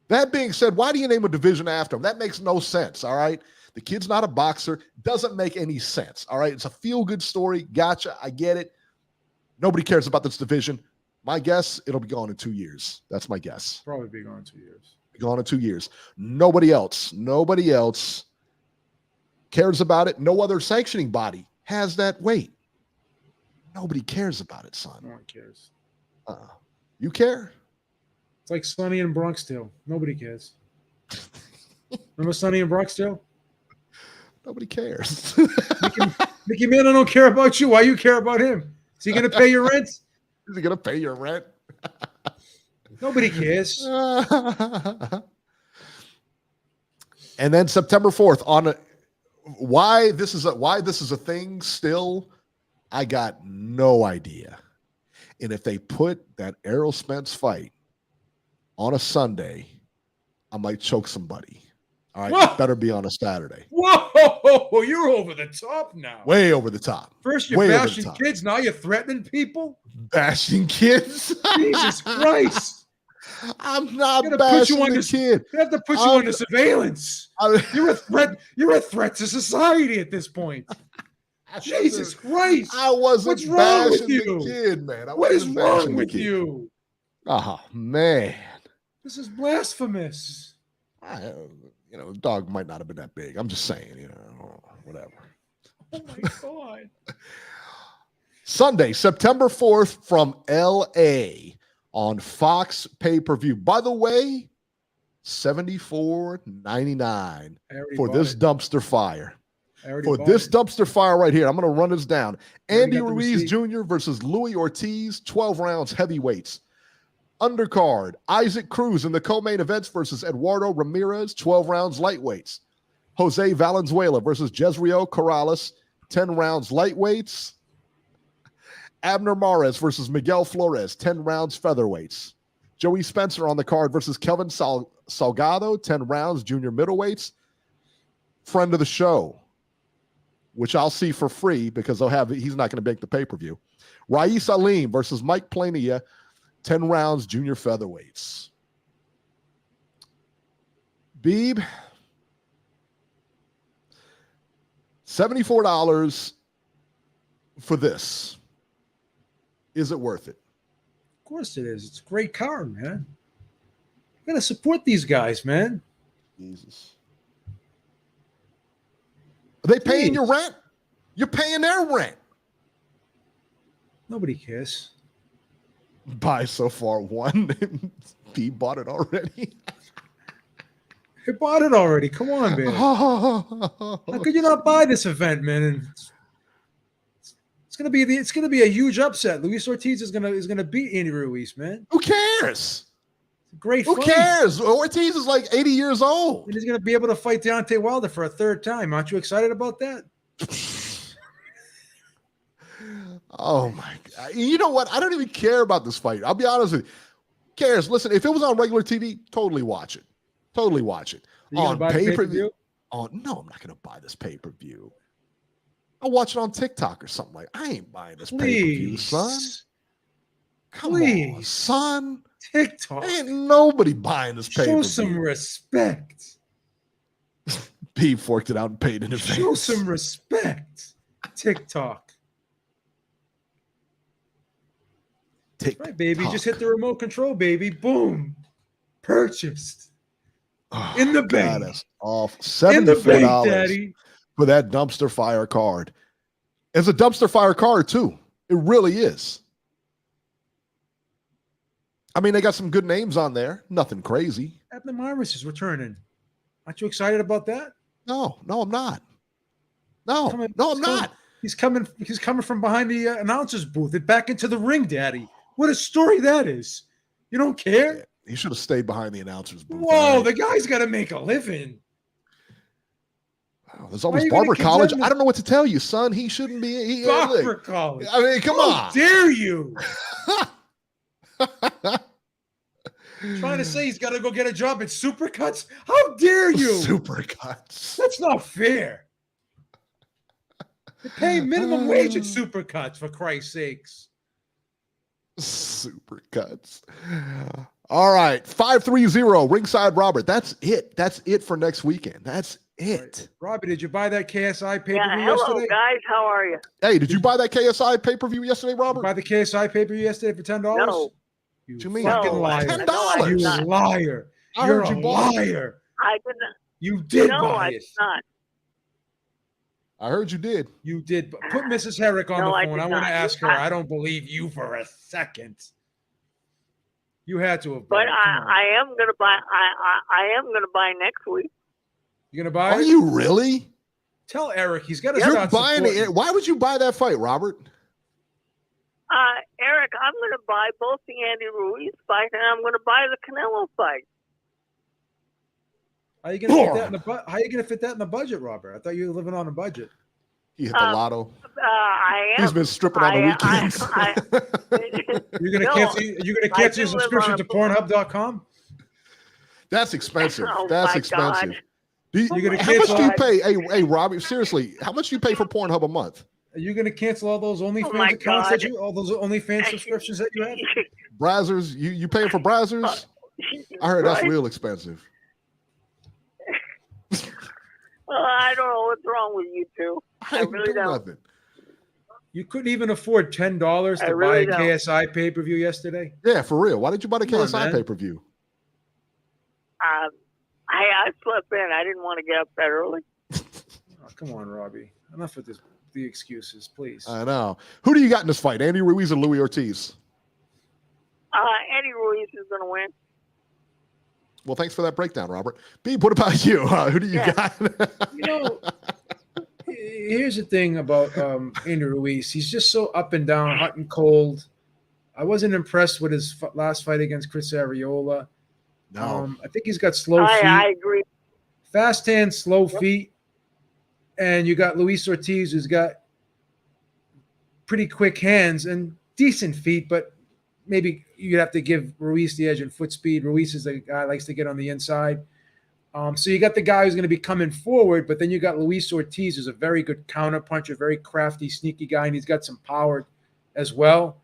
S4: That being said, why do you name a division after him? That makes no sense. All right. The kid's not a boxer. Doesn't make any sense. All right. It's a feel-good story. Gotcha. I get it. Nobody cares about this division. My guess, it'll be gone in 2 years. That's my guess.
S1: Probably be gone in 2 years.
S4: Gone in 2 years. Nobody else cares about it. No other sanctioning body has that weight. Nobody cares about it, son.
S1: No one cares.
S4: You care?
S1: It's like Sonny and Bronx Tale. Nobody cares. Remember Sonny and Bronx Tale?
S4: Nobody cares.
S1: Mickey Mantle don't care about you. Why you care about him? Is he going to pay your rent?
S4: Is he going to pay your rent?
S1: Nobody cares.
S4: And then September 4th why this is a thing still, I got no idea. And if they put that Errol Spence fight on a Sunday, I might choke somebody. All right,
S1: Whoa.
S4: It better be on a Saturday.
S1: Whoa, you're over the top now.
S4: Way over the top.
S1: First you're bashing kids, now you're threatening people?
S4: Bashing kids?
S1: Jesus Christ.
S4: I'm not bashing the kid.
S1: They have to put you under surveillance. You're a threat to society at this point. Jesus Christ.
S4: I wasn't bashing the kid, man.
S1: What is wrong with you?
S4: Oh, man.
S1: This is blasphemous.
S4: The dog might not have been that big. I'm just saying, whatever.
S1: Oh, my God.
S4: Sunday, September 4th from L.A. on Fox pay-per-view. By the way, $74.99 for this dumpster fire. For this dumpster fire right here, I'm going to run this down. Andy Ruiz Jr. versus Louis Ortiz, 12 rounds heavyweights. Undercard, Isaac Cruz in the co-main events versus Eduardo Ramirez, 12 rounds lightweights. Jose Valenzuela versus Jezreel Corrales, 10 rounds lightweights. Abner Mares versus Miguel Flores, 10 rounds featherweights. Joey Spencer on the card versus Kelvin Salgado, 10 rounds junior middleweights. Friend of the show, which I'll see for free because he's not going to make the pay-per-view. Ruiz Alim versus Mike Plania, 10 rounds junior featherweights. Beeb, $74 for this. Is it worth it?
S1: Of course it is. It's a great card, man. You gotta support these guys, man.
S4: Jesus. Are they paying your rent? You're paying their rent.
S1: Nobody cares.
S4: Buy so far one. He bought it already.
S1: He bought it already. Come on, man. How could you not buy this event, man? And it's gonna be a huge upset. Luis Ortiz is gonna beat Andy Ruiz, man.
S4: Who cares?
S1: Great
S4: Who
S1: fight.
S4: cares? Ortiz is like 80 years old.
S1: And he's going to be able to fight Deontay Wilder for a third time. Aren't you excited about that?
S4: Oh, my God. You know what? I don't even care about this fight. I'll be honest with you. Who cares? Listen, if it was on regular TV, totally watch it. Totally watch it. On pay-per-view? No, I'm not going to buy this pay-per-view. I'll watch it on TikTok or something like that. I ain't buying this pay-per-view, son. Come on, son.
S1: TikTok.
S4: Ain't nobody buying this pay-per-view.
S1: Show some respect.
S4: P forked it out and paid in advance.
S1: Show some respect. TikTok. Right, baby. Just hit the remote control, baby. Boom. Purchased.
S4: Oh,
S1: in the bank.
S4: That's off. $74
S1: Daddy.
S4: For that dumpster fire card. It's a dumpster fire card, too. It really is. I mean, they got some good names on there. Nothing crazy.
S1: Abner Mares is returning. Aren't you excited about that?
S4: No, I'm not. No, I'm not.
S1: He's coming from behind the announcer's booth and back into the ring, Daddy. What a story that is. You don't care?
S4: Yeah, he should have stayed behind the announcer's booth.
S1: Whoa,
S4: right?
S1: The guy's got to make a living.
S4: Wow, there's almost barber college. I don't know what to tell you, son. He shouldn't be.
S1: Barber college.
S4: I mean, come on.
S1: How dare you? Trying to say he's got to go get a job at Supercuts? How dare you?
S4: Supercuts.
S1: That's not fair. They pay minimum wage at Supercuts, for Christ's sakes.
S4: Supercuts. All right. 530 Ringside Robert. That's it. That's it for next weekend. That's it.
S1: Right. Robbie, did you buy that KSI pay-per-view
S5: hello,
S1: yesterday?
S5: Guys. How are you?
S4: Hey, did you buy that KSI pay-per-view yesterday, Robert?
S1: Buy the KSI pay-per-view yesterday for $10?
S5: No.
S4: What you mean?
S1: Fucking liar.
S4: $10.
S1: You liar. You're a liar.
S5: I didn't.
S1: You did
S5: No,
S1: buy
S5: I
S1: it.
S5: did not.
S4: I heard you did.
S1: You did. Put Mrs. Herrick on
S5: No,
S1: the
S5: I
S1: phone.
S5: did
S1: I want
S5: not.
S1: to ask her. I don't believe you for a second. You had to have.
S5: But I am gonna buy. I am gonna buy next week.
S1: You gonna buy?
S4: Are you really?
S1: Tell Eric he's got to
S4: You're
S1: start
S4: buying it.
S1: supporting.
S4: Why would you buy that fight, Robert?
S5: Eric, I'm going to buy both the Andy Ruiz fight and I'm going to buy the Canelo fight.
S1: How are you going to fit that in the How are you going to fit that in the budget, Robert? I thought you were living on a budget.
S4: He hit the lotto.
S5: I am.
S4: He's been stripping on the weekends.
S1: You're going to cancel. You're going to cancel your subscription to Pornhub.com.
S4: That's expensive.
S5: Oh,
S4: That's
S5: my
S4: expensive.
S5: God.
S4: How much do you pay? Hey, Robert, seriously, how much do you pay for Pornhub a month?
S1: Are you going to cancel all those OnlyFans
S5: my
S1: accounts
S5: God.
S1: all those OnlyFans subscriptions that you have?
S4: Brazzers, you paying for Brazzers? I heard that's real expensive.
S5: Well, I don't know what's wrong with you two. I really don't.
S4: Nothing.
S1: You couldn't even afford $10 to buy a KSI pay-per-view yesterday?
S4: Yeah, for real. Why did you buy the
S1: Come on,
S4: KSI
S1: man.
S4: pay-per-view?
S5: I slept in. I didn't want to get up that early.
S1: Oh, come on, Robbie. Enough with the excuses, please.
S4: I know. Who do you got in this fight? Andy Ruiz or Louis Ortiz?
S5: Andy Ruiz is going to win.
S4: Well, thanks for that breakdown, Robert. Beeb, what about you? Who do you got?
S1: Here's the thing about Andy Ruiz. He's just so up and down, hot and cold. I wasn't impressed with his last fight against Chris Arreola.
S4: No.
S1: I think he's got slow feet.
S5: I agree.
S1: Fast hands, slow feet. And you got Luis Ortiz, who's got pretty quick hands and decent feet, but maybe you'd have to give Ruiz the edge in foot speed. Ruiz is a guy who likes to get on the inside. So you got the guy who's going to be coming forward, but then you got Luis Ortiz, who's a very good counter puncher, very crafty, sneaky guy, and he's got some power as well.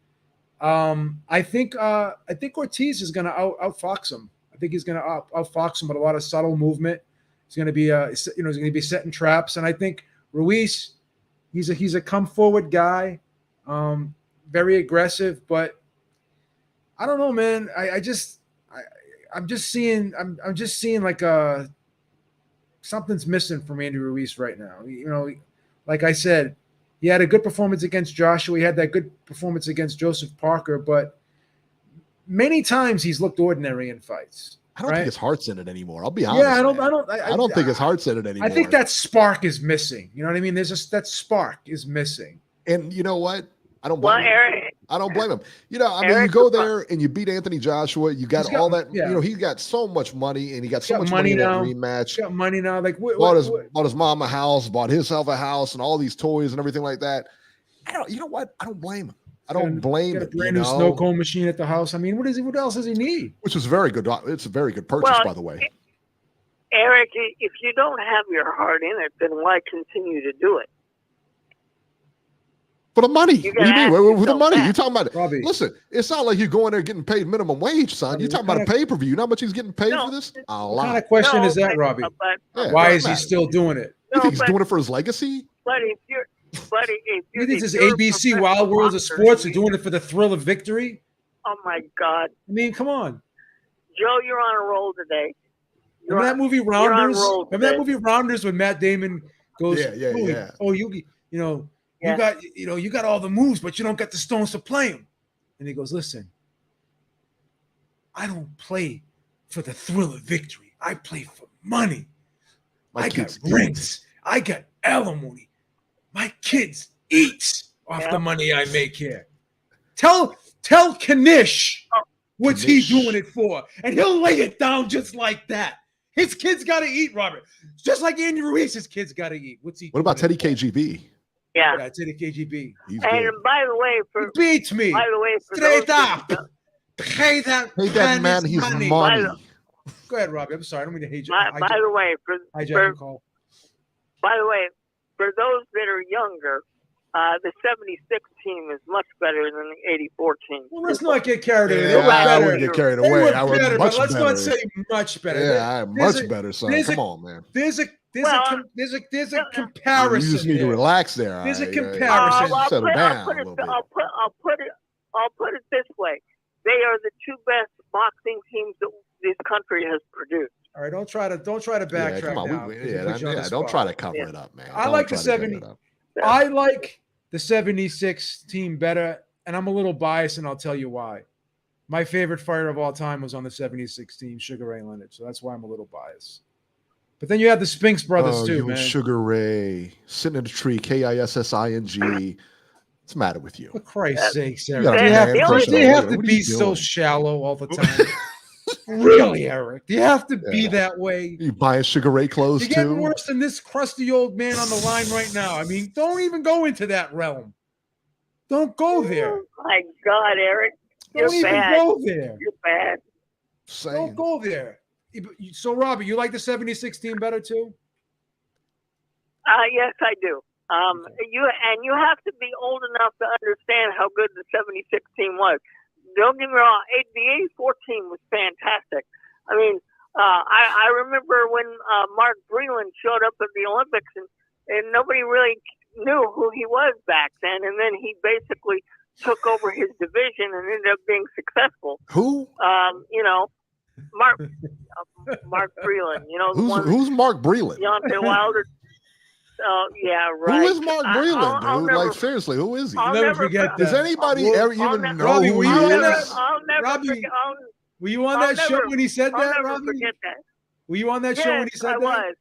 S1: I think Ortiz is going to outfox him. I think he's going to outfox him with a lot of subtle movement. He's going to be, he's going to be setting traps, and I think Ruiz, he's a come forward guy, very aggressive, but I don't know, man. I'm just seeing like something's missing from Andy Ruiz right now. You know, like I said, he had a good performance against Joshua. He had that good performance against Joseph Parker, but many times he's looked ordinary in fights.
S4: I don't think his heart's in it anymore. I'll be honest.
S1: Yeah, I
S4: don't think his heart's in it anymore.
S1: I think that spark is missing. You know what I mean? That spark is missing.
S4: And you know what? I don't blame him.
S5: Eric,
S4: I don't blame him. You know, I mean, you go there and you beat Anthony Joshua. You got all that.
S1: Yeah.
S4: You know, he's got so much money, and he got so much money in that rematch.
S1: Got money now. Like
S4: bought his mom a house, bought himself a house, and all these toys and everything like that. You know what? I don't blame him. I don't blame him.
S1: Got a brand new snow cone machine at the house. I mean, what else does he need?
S4: Which is very good. It's a very good purchase, by the way.
S5: Eric, if you don't have your heart in it, then why continue to do it?
S4: For the money. What do you mean? With the money. You're talking about it.
S1: Robbie.
S4: Listen, it's not like you're going there getting paid minimum wage, son.
S1: Robbie,
S4: you're talking about a pay-per-view. You know how much he's getting paid for this? A lot.
S1: What kind of question is that, Robbie? Why is he still doing it?
S4: You think he's doing it for his legacy?
S5: But if you're
S1: You think this is ABC Wild Worlds of Sports are doing it for the thrill of victory?
S5: Oh my God.
S1: I mean, come on.
S5: Joe, you're on a roll today.
S1: Remember that movie Rounders? Remember that movie Rounders when Matt Damon goes,
S4: yeah.
S1: Oh, you got all the moves, but you don't got the stones to play them. And he goes, listen, I don't play for the thrill of victory. I play for money. I got rings. I got alimony. My kids eat off the money I make here. Tell Kanish what's he doing it for, and he'll lay it down just like that. His kids got to eat, Robert. Just like Andy Ruiz's kids got to eat.
S4: What about Teddy KGB?
S5: Yeah,
S1: Teddy KGB.
S5: And by the way,
S1: he beats me.
S5: By the way,
S1: straight up, pay that
S4: man his money.
S1: Go ahead, Robbie. I'm sorry. I don't mean to hate you.
S5: By the way, for those that are younger, the 76 team is much better than the 84 team.
S1: Well, let's not get carried away.
S4: I wouldn't get carried away. I would much better.
S1: Let's not say much better.
S4: Yeah, I'm much better, son. Come on, man.
S1: There's a comparison.
S4: You just need to relax there.
S1: There's a comparison.
S4: Settle down
S5: I'll put it this way: they are the two best boxing teams this country has produced.
S1: All right, don't try to backtrack
S4: come on.
S1: now.
S4: Don't try to cover it up, man.
S1: I like the 70. I like the 76 team better, and I'm a little biased, and I'll tell you why. My favorite fighter of all time was on the 76 team, Sugar Ray Leonard, so that's why I'm a little biased. But then you have the Spinks brothers too, man.
S4: Sugar Ray sitting in a tree, KISSING. What's the matter with you?
S1: For Christ's sake, Sarah.
S4: Do
S1: you have to be so shallow all the time? Really, Eric? Do you have to be that way?
S4: You buying Sugar Ray clothes
S1: You're getting
S4: too?
S1: worse than this crusty old man on the line right now. I mean, don't even go into that realm. Don't go there.
S5: Oh my God, Eric.
S1: Don't even go there.
S5: You're bad.
S1: Don't go there. So, Robbie, you like the 76 team better too?
S5: Yes, I do. You have to be old enough to understand how good the 76 team was. Don't get me wrong, the 84 team was fantastic. I mean, I remember when Mark Breland showed up at the Olympics, and nobody really knew who he was back then, and then he basically took over his division and ended up being successful.
S4: Who?
S5: Mark Breland.
S4: Who's Mark Breland?
S5: Deontay Wilder. Oh, yeah, right.
S4: Who is Mark Breland, dude? Like, seriously, who is he?
S1: I'll never forget that.
S4: Does anybody ever even know
S1: Robbie,
S4: who
S1: were
S4: he
S1: you on
S4: is?
S1: Robbie, were you on that show when he said that, Robbie?
S5: Forget that.
S1: Were you on that show when he said
S5: I
S1: that?
S5: Was.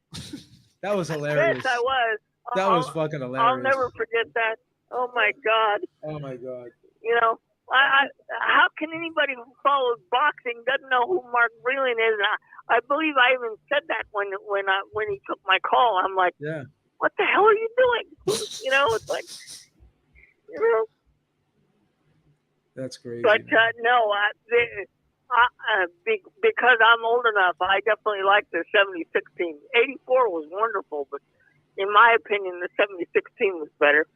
S1: That was hilarious.
S5: Yes, I was.
S1: That was fucking hilarious.
S5: I'll never forget that. Oh, my God.
S1: Oh, my God.
S5: How can anybody who follows boxing doesn't know who Mark Breland is? And I believe I even said that when he took my call. I'm like,
S1: yeah.
S5: What the hell are you doing? It's like,
S1: That's crazy.
S5: But no, because I'm old enough, I definitely like the 76 team. 84 was wonderful, but in my opinion, the 76 team was better.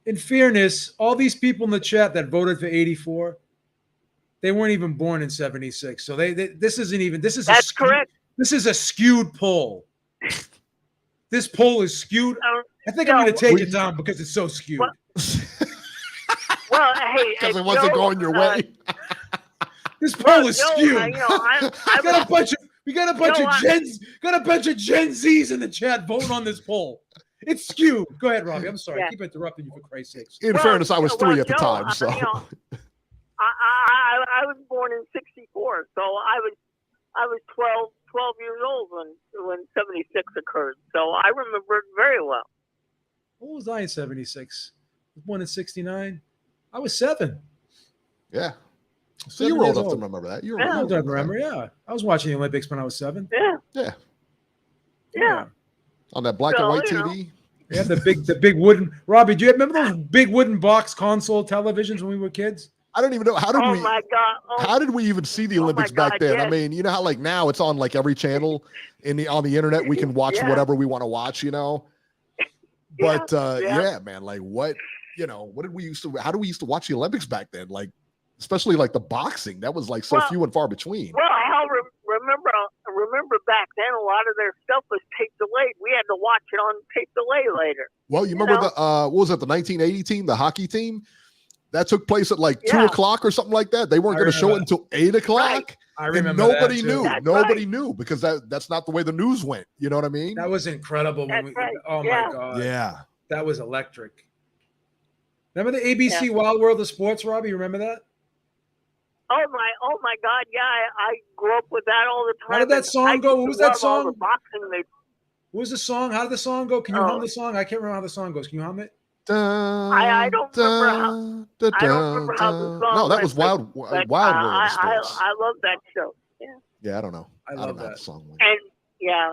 S1: In fairness, all these people in the chat that voted for 84, they weren't even born in 76. So this isn't even. That's correct. This is a skewed poll. This poll is skewed. I think I'm going to take it down because it's so skewed.
S5: Well, hey,
S4: because it wasn't going your way.
S1: This poll is skewed. We got a bunch of Gen Zs in the chat voting on this poll. It's skewed. Go ahead, Robbie. I'm sorry. I keep interrupting you for Christ's sakes.
S4: In fairness, I was 3 at the time. So
S5: I was born in 64, so I was 12 years old when 76 occurred. So I remember it very well.
S1: What was I in 76? I was born in 69. I was 7.
S4: Yeah. So you were old enough to remember that. You were old enough to remember.
S1: Yeah. I was watching the Olympics when I was 7.
S5: Yeah.
S4: On that black and white TV.
S1: Yeah, the big wooden. Robbie, do you remember those big wooden box console televisions when we were kids?
S4: I don't even know how did we.
S5: My God!
S4: How did we even see the Olympics back then? Yes. I mean, you know how like now it's on like every channel on the internet. We can watch whatever we want to watch. But man, like what did we used to? How do we used to watch the Olympics back then? Like, especially like the boxing, that was like so few and far between.
S5: Well, remember back then, a lot of their stuff was tape delayed. We had to watch it on tape delay later.
S4: Well, you remember the what was it? The 1980 team, the hockey team. That took place at like 2 o'clock or something like that. They weren't going to show it until 8 o'clock.
S5: Right.
S1: I remember
S4: and nobody
S1: that
S4: knew.
S5: That's
S4: nobody knew because that's not the way the news went. You know what I mean?
S1: That was incredible.
S5: My
S1: God.
S4: Yeah.
S1: That was electric. Remember the ABC Wild World of Sports, Robbie? You remember that?
S5: Oh my God. Yeah. I grew up with that all the time.
S1: How did that song go? What was that song?
S5: What
S1: was the song? How did the song go? Can you hum the song? I can't remember how the song goes. Can you hum it?
S5: I don't remember how the song
S4: No, that was Wild World of Sports.
S5: I love that show.
S4: Yeah, I don't know.
S1: I love
S4: know
S1: that
S4: how the song went.
S5: And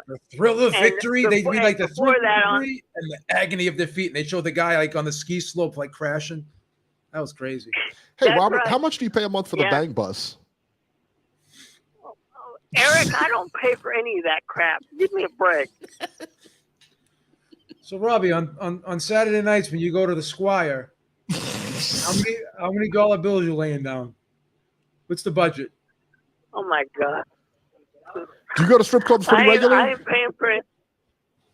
S1: the thrill of victory. They mean like the thrill of
S5: that
S1: victory and the agony of defeat. And they showed the guy like on the ski slope like crashing. That was crazy.
S4: Hey,
S5: That's
S4: Robert,
S5: right.
S4: how much do you pay a month for the Bang Bus?
S5: Eric, I don't pay for any of that crap. Give me a break.
S1: So, Robbie, on Saturday nights when you go to the Squire, how many dollar bills you laying down? What's the budget?
S5: Oh my God!
S4: Do you go to strip clubs pretty regularly?
S5: I ain't paying for it.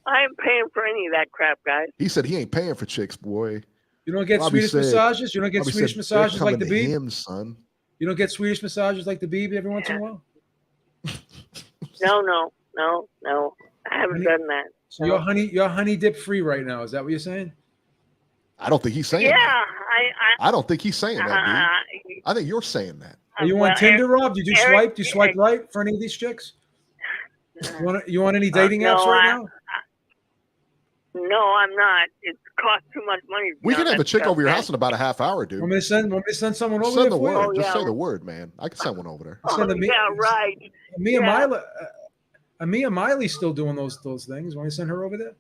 S5: I ain't paying for any of that crap, guys.
S4: He said he ain't paying for chicks, boy.
S1: You don't get Swedish massages. You don't get Swedish massages like the Beeb,
S4: him, son.
S1: You don't get Swedish massages like the Beeb every once in a while.
S5: No. I haven't done that.
S1: So you're honey dip free right now. Is that what you're saying?
S4: I don't think he's saying
S5: Yeah,
S4: that. I don't think he's saying that, dude. I think you're saying that.
S1: Are you on Tinder, Rob? Did you swipe? Do you swipe right for any of these chicks? You want any dating apps right now?
S5: No, I'm not. It costs too much money.
S4: We can have a chick over your house in about a half hour, dude.
S1: Want me to send someone over
S4: Send
S1: there
S4: the
S1: for
S4: word.
S1: you?
S4: Just say the word, man. I can send one over there.
S5: Yeah, right.
S1: Mia Miley's still doing those things. Want me to send her over there?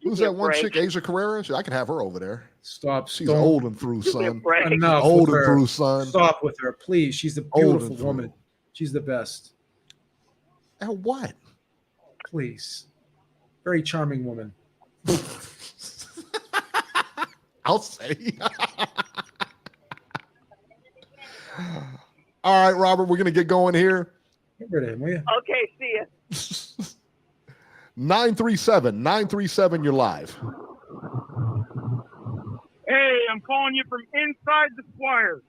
S4: Who's that one chick, Asia Carrera? I can have her over there.
S1: Stop.
S4: She's old and through, son.
S1: Enough.
S4: Old and through, son.
S1: Stop with her, please. She's a beautiful woman. She's the best.
S4: And what?
S1: Please. Very charming woman.
S4: I'll say. All right, Robert, we're going to get going here.
S1: Get rid of him, will you?
S5: Okay, see ya.
S4: 937, you're live.
S6: Hey, I'm calling you from inside the Squire.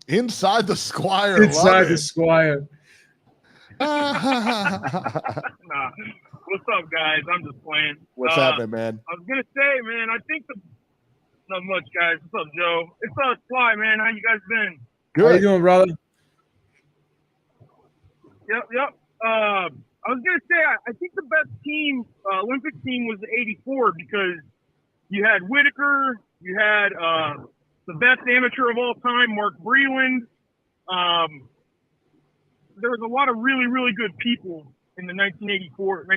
S4: Inside the Squire.
S1: Inside the Squire.
S6: Nah. What's up, guys? I'm just playing.
S4: What's happening, man?
S6: I was gonna say, man, I think not much, guys. What's up, Joe? It's Sly, man. How you guys been?
S1: Good. How you doing, brother?
S6: Yep. I was gonna say, I think the best team, Olympic team, was the '84 because you had Whitaker, you had the best amateur of all time, Mark Breland. There was a lot of really, really good people in the 1984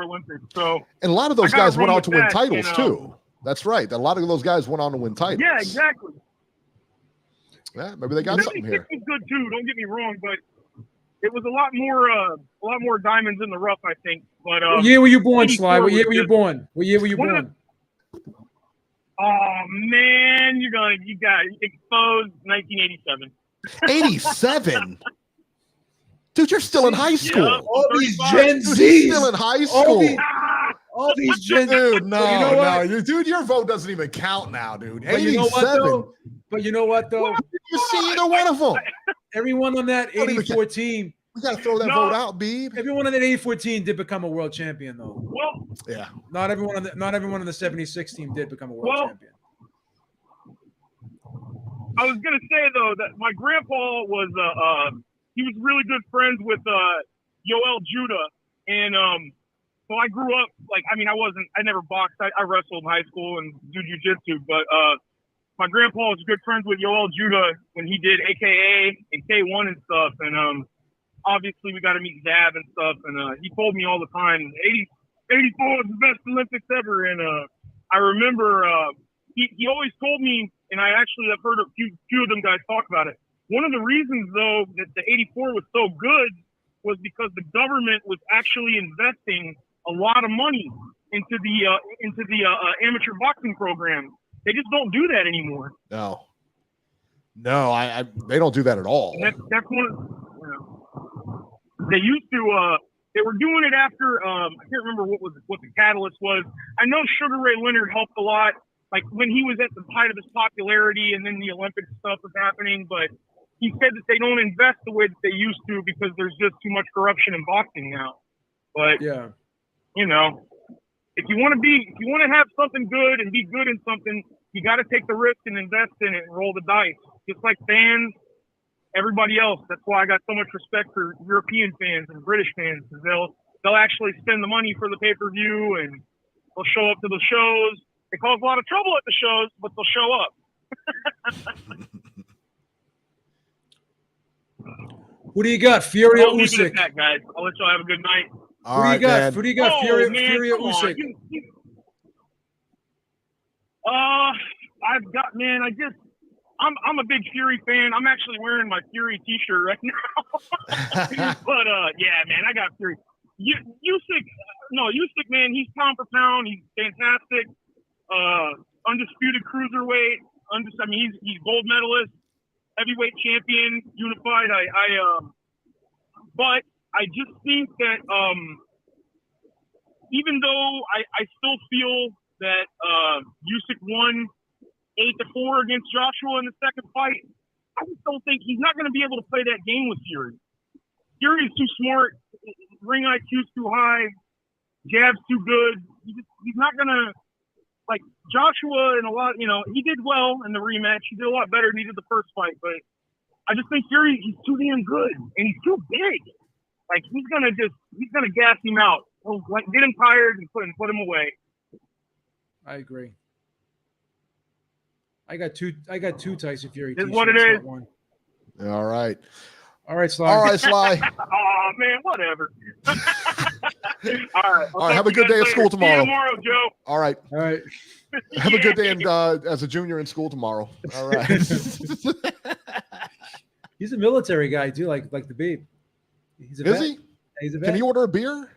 S6: Olympics. So,
S4: and a lot of those guys went on to win titles too. That's right. A lot of those guys went on to win titles.
S6: Yeah, exactly.
S4: Yeah, maybe they got something here.
S6: It was good too. Don't get me wrong, but it was a lot more diamonds in the rough, I think. But
S1: what year were you born, Sly? What year were you born? What year were you born?
S6: Oh man, you got exposed 1987.
S4: 87. Dude, you're still in high school.
S6: Yeah,
S1: all these Gen Z's.
S4: You're still in high school.
S1: All these Gen
S4: Dude, no,
S1: you know
S4: no. Dude, your vote doesn't even count now, dude. 87.
S1: You know what, though?
S4: Well, you see either one of them.
S1: Everyone on that 84 team.
S4: We got to throw that vote out, Beeb.
S1: Everyone on that 84 team did become a world champion, though.
S6: Well,
S4: yeah.
S1: Not everyone on the 76 team did become a world champion.
S6: I was gonna say though that my grandpa was he was really good friends with Yoel Judah, and so I grew up I never boxed. I wrestled in high school and do jiu-jitsu, but my grandpa was good friends with Yoel Judah when he did AKA and K1 and stuff, and obviously we got to meet Zab and stuff, and he told me all the time 84 was the best Olympics ever, and I remember he always told me, and I actually have heard a few of them guys talk about it. One of the reasons, though, that the 84 was so good was because the government was actually investing a lot of money into the amateur boxing program. They just don't do that anymore.
S4: No, they don't do that at all.
S6: That's one. They used to. They were doing it after. I can't remember what the catalyst was. I know Sugar Ray Leonard helped a lot, like when he was at the height of his popularity, and then the Olympic stuff was happening. But he said that they don't invest the way that they used to because there's just too much corruption in boxing now. But
S1: yeah,
S6: if you want to have something good and be good in something, you got to take the risk and invest in it and roll the dice. Just like fans, everybody else. That's why I got so much respect for European fans and British fans, because they'll actually spend the money for the pay-per-view and they'll show up to the shows. They cause a lot of trouble at the shows, but they'll show up.
S1: Who do you got? Fury or Usyk?
S6: That, guys. I'll let y'all have a good night.
S1: Who do you got? Fury or Usyk?
S6: I've got, man, I'm a big Fury fan. I'm actually wearing my Fury t-shirt right now. But yeah, man, I got Fury. Usyk, man, he's pound for pound. He's fantastic. Undisputed cruiserweight. He's gold medalist, heavyweight champion, unified. But I just think that even though I still feel that Usyk won 8-4 against Joshua in the second fight, I just don't think he's not going to be able to play that game with Fury. Fury's too smart. Ring IQ's too high. Jab's too good. He's not gonna like Joshua and a lot. He did well in the rematch. He did a lot better than he did the first fight. But I just think Fury, he's too damn good and he's too big. Like he's gonna gas him out. He'll get him tired and put him away.
S1: I agree. I got two Tyson Fury.
S6: It's what it is.
S4: All right.
S1: All right, Sly.
S4: All right, Sly.
S6: Oh man, whatever. All right.
S4: All right. Have a good day at school tomorrow.
S6: See you tomorrow, Joe.
S4: All right.
S1: All right.
S4: Have a good day as a junior in school tomorrow. All right.
S1: He's a military guy too, like the Babe. He's a
S4: Is
S1: vet.
S4: he?
S1: Yeah, he's a vet.
S4: Can he order a beer?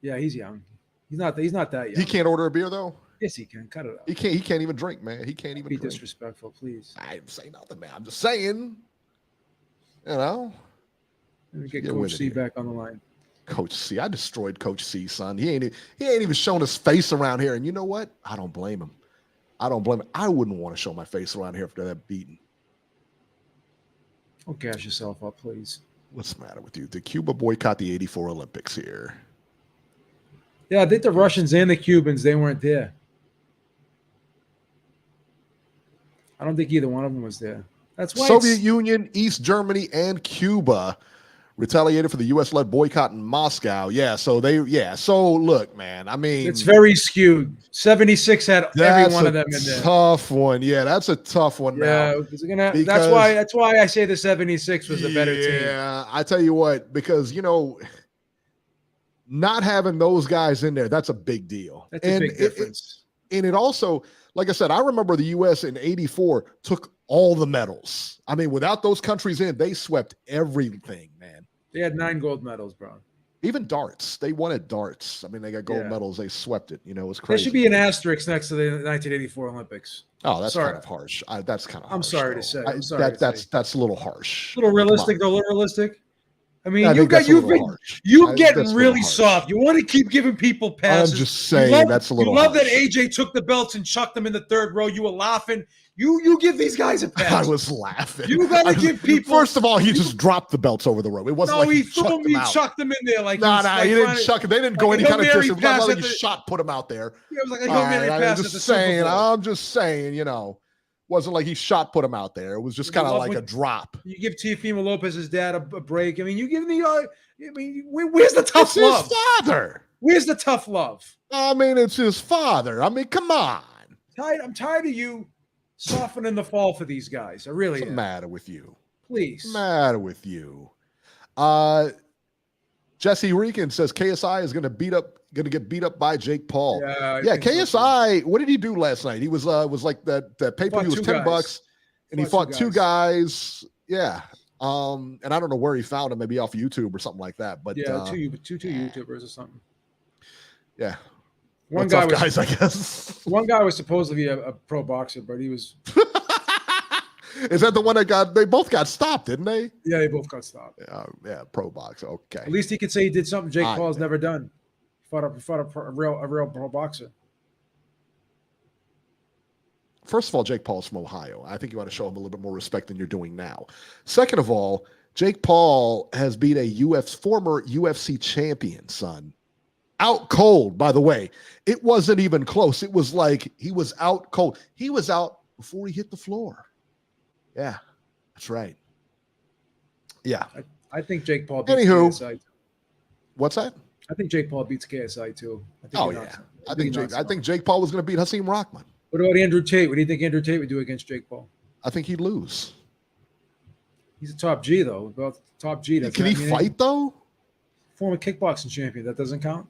S1: Yeah, he's young. He's not that young.
S4: He can't order a beer though.
S1: Yes, he can. Cut it out.
S4: He can't even drink, man. He can't even
S1: Be
S4: drink.
S1: disrespectful, please.
S4: I didn't say nothing, man. I'm just saying.
S1: Let me get Coach C back on the line.
S4: Coach C. I destroyed Coach C, son. He ain't even shown his face around here. And you know what? I don't blame him. I wouldn't want to show my face around here after that beating.
S1: Don't gas yourself up, please.
S4: What's the matter with you? Did Cuba boycott the 84 Olympics here?
S1: Yeah, I think the Russians and the Cubans, they weren't there. I don't think either one of them was there. That's why
S4: Soviet Union, East Germany, and Cuba retaliated for the U.S.-led boycott in Moscow. So look, man. I mean,
S1: it's very skewed. 76 had every one of them in there.
S4: Tough one. Yeah, that's a tough one.
S1: Yeah,
S4: now.
S1: that's why I say the 76 was the better team.
S4: Yeah, I tell you what, because not having those guys in there, that's a big deal.
S1: That's a big difference.
S4: And it also, like I said, I remember the U.S. in '84 took all the medals. I mean, without those countries in, they swept everything, man.
S1: They had 9 gold medals, bro.
S4: Even darts. They won at darts. I mean, they got gold medals. They swept it. It was
S1: There
S4: crazy.
S1: should be an asterisk next to the 1984 Olympics.
S4: Oh, that's kind of harsh. That's kind of harsh.
S1: I'm sorry to say.
S4: That's a little harsh.
S1: A little realistic, though. A little realistic. I mean,
S4: you've
S1: getting really soft. You want to keep giving people passes.
S4: I'm just saying that's a little.
S1: You love
S4: harsh.
S1: that AJ took the belts and chucked them in the third row. You were laughing. You give these guys a pass.
S4: I was laughing.
S1: You gotta give people.
S4: First of all, he just dropped the belts over the row. It wasn't like he
S1: chucked them in there. Like
S4: he didn't chuck it. They didn't go any kind of distance. It was not like he shot put him out there.
S1: Yeah, it was like a Hail Mary pass at the Super Bowl.
S4: I'm just saying, wasn't like he shot put him out there. It was just kind of like a drop.
S1: You give Teofimo Lopez's dad a break. I mean, you give me. Where's the tough love?
S4: His father.
S1: Where's the tough love?
S4: I mean, it's his father. I mean, come on.
S1: I'm tired of you softening the fall for these guys. I really am.
S4: What's the matter with you?
S1: Please.
S4: What's the matter with you? Jesse Regan says KSI is going to get beat up by Jake Paul. Yeah, KSI. What did he do last night? He was like that pay-per-view was $10, and he fought two guys. Yeah. And I don't know where he found him, maybe off YouTube or something like that. But
S1: two YouTubers or something.
S4: Yeah.
S1: One guy was,
S4: guys, I guess.
S1: One guy was supposed to be a pro boxer, but he was.
S4: Is that the one that they both got stopped, didn't they?
S1: Yeah, they both got stopped.
S4: Yeah, pro boxer. Okay.
S1: At least he could say he did something Jake Paul's never done. He fought a real pro boxer.
S4: First of all, Jake Paul's from Ohio. I think you ought to show him a little bit more respect than you're doing now. Second of all, Jake Paul has beat a former UFC champion, son. Out cold, by the way. It wasn't even close. It was like he was out cold. He was out before he hit the floor. Yeah, that's right. Yeah.
S1: I think Jake Paul beats KSI.
S4: What's that?
S1: I think Jake Paul beats KSI too.
S4: I think Jake Paul was going to beat Hasim Rahman.
S1: What about Andrew Tate? What do you think Andrew Tate would do against Jake Paul?
S4: I think he'd lose.
S1: He's a top G, though. About top G.
S4: Can he fight, though?
S1: Former kickboxing champion. That doesn't count.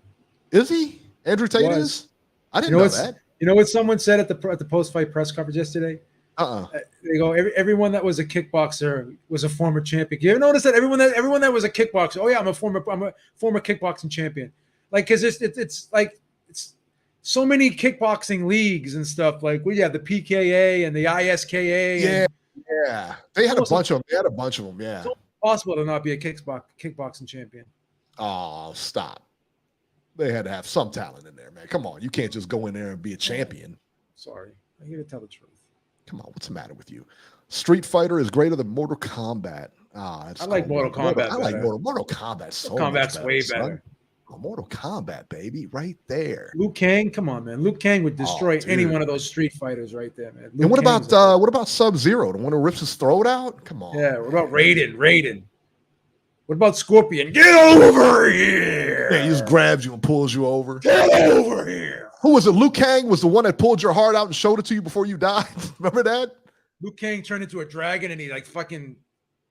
S4: Is he? Andrew Tate is? I didn't know that.
S1: You know what someone said at the post-fight press conference yesterday? They go, everyone that was a kickboxer was a former champion. You ever notice that everyone that was a kickboxer? Oh yeah, I'm a former kickboxing champion. Like, because it's so many kickboxing leagues and stuff. Like we have the PKA and the ISKA.
S4: Yeah. They had a bunch of them. Yeah.
S1: It's impossible to not be a kickboxing champion.
S4: Oh, stop. They had to have some talent in there, man. Come on. You can't just go in there and be a champion.
S1: Sorry. I'm here to tell the truth.
S4: Come on. What's the matter with you? Street Fighter is greater than Mortal Kombat.
S1: I like Mortal Kombat.
S4: I like Mortal Kombat so much
S1: Kombat's
S4: better,
S1: way
S4: son.
S1: better.
S4: Oh, Mortal Kombat, baby, right there.
S1: Liu Kang, come on, man. Liu Kang would destroy any one of those Street Fighters right there, man.
S4: And what about Sub-Zero? The one who rips his throat out? Come on.
S1: Yeah, what about Raiden? What about Scorpion? Get over here!
S4: Yeah, he just grabs you and pulls you over.
S1: Get over here!
S4: Who was it? Liu Kang was the one that pulled your heart out and showed it to you before you died. Remember that?
S1: Liu Kang turned into a dragon and he like fucking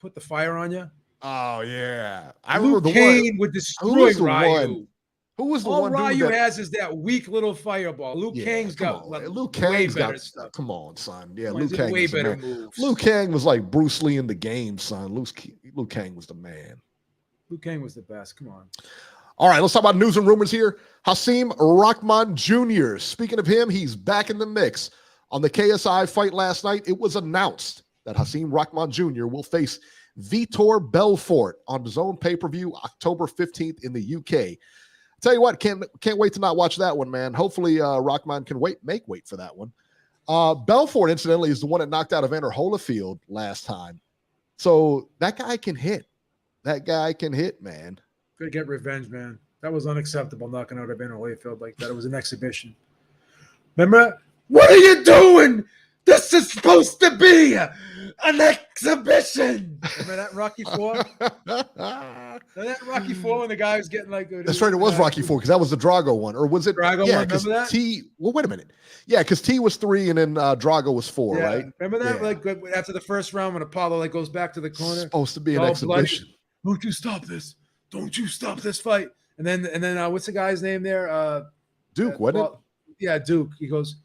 S1: put the fire on you.
S4: Oh yeah, I
S1: Liu
S4: remember the
S1: Kang
S4: one.
S1: would destroy Ryu.
S4: Who was the
S1: All
S4: one?
S1: Ryu
S4: dude
S1: has is that weak little fireball. Liu Kang's got way better stuff.
S4: Come on, son. Yeah,
S1: Liu Kang way better moves.
S4: Liu Kang was like Bruce Lee in the game, son. Liu Kang was the man.
S1: Liu Kang was the best. Come on.
S4: All right, let's talk about news and rumors here. Hasim Rahman Jr. Speaking of him, he's back in the mix. On the KSI fight last night, it was announced that Hasim Rahman Jr. will face Vitor Belfort on his own pay-per-view October 15th in the UK. Tell you what, can't wait to not watch that one, man. Hopefully Rahman can make weight for that one. Belfort, incidentally, is the one that knocked out Evander Holyfield last time. So that guy can hit. That guy can hit, man.
S1: Could get revenge, man. That was unacceptable, knocking out Evander Holyfield like that. It was an exhibition. Remember? What are you doing? This is supposed to be an exhibition. Remember that Rocky IV? Remember that Rocky IV when the guy was getting like...
S4: That's right, it was Rocky IV because that was the Drago one. Or was it...
S1: Drago one, remember that?
S4: Well, wait a minute. Yeah, because T was 3 and then Drago was 4,
S1: yeah.
S4: right?
S1: Remember that? Yeah. Like after the first round when Apollo like goes back to the corner?
S4: It's supposed to be an exhibition.
S1: Bloody. Don't you stop this. Don't you stop this fight. And then what's the guy's name there?
S4: Duke, wasn't it?
S1: Yeah, Duke. He goes,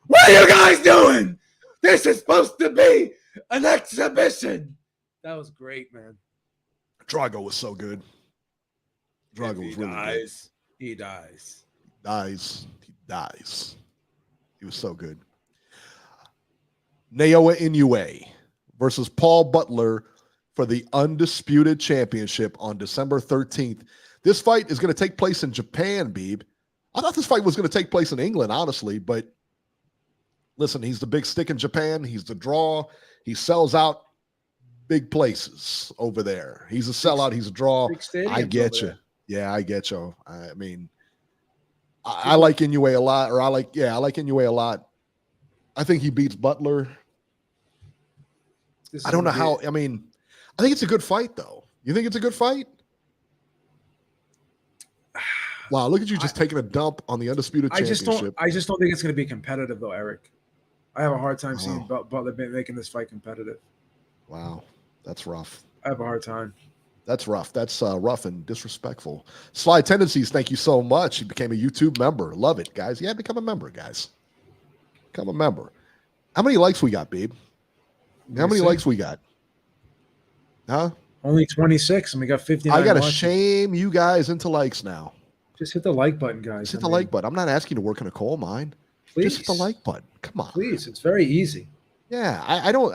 S1: what are you guys doing? This is supposed to be an exhibition. That was great, man.
S4: Drago was so good. Drago was really good.
S1: He dies.
S4: He dies. He was so good. Naoya Inoue versus Paul Butler for the Undisputed Championship on December 13th. This fight is going to take place in Japan, Beeb. I thought this fight was going to take place in England, honestly, but listen, he's the big stick in Japan. He's the draw. He sells out big places over there. He's a sellout. He's a draw. I get you. Yeah, I get you. I mean, I like Inoue a lot, I like Inoue a lot. I think he beats Butler. I don't know how. I mean, I think it's a good fight, though. You think it's a good fight? Wow, look at you just taking a dump on the Undisputed Championship.
S1: I just don't think it's going to be competitive, though, Eric. I have a hard time seeing Butler making this fight competitive.
S4: Wow, that's rough.
S1: I have a hard time.
S4: That's rough. That's rough and disrespectful. Slide Tendencies, thank you so much. You became a YouTube member. Love it, guys. Yeah, become a member, guys. Become a member. How many likes we got, babe? How many likes we got? Huh?
S1: Only 26, and we got 59.
S4: I got to shame you guys into likes now.
S1: Just hit the like button, guys.
S4: Just hit the like button. I'm not asking you to work in a coal mine.
S1: Please.
S4: Just hit the like button. Come on.
S1: Please. It's very easy.
S4: Yeah, I don't.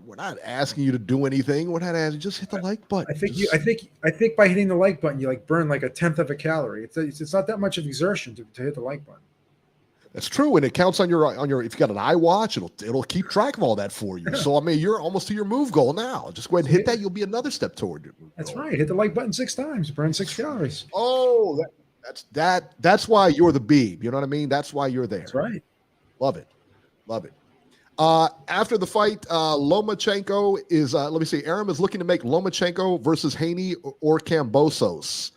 S4: We're not asking you to do anything. We're not asking. Just hit the like button.
S1: I think by hitting the like button, you like burn like 1/10 of a calorie. It's not that much of exertion to hit the like button.
S4: That's true, and it counts on your. If you got an iWatch, it'll keep track of all that for you. So I mean, you're almost to your move goal now. Just go ahead and hit that. You'll be another step toward your move
S1: That's
S4: goal.
S1: right. Hit the like button 6 times. Burn 6 calories.
S4: Oh, that's why you're the Beeb. You know what I mean? That's why you're there.
S1: That's right.
S4: Love it. After the fight, Lomachenko is, let me see, Aram is looking to make Lomachenko versus Haney or Kambosos.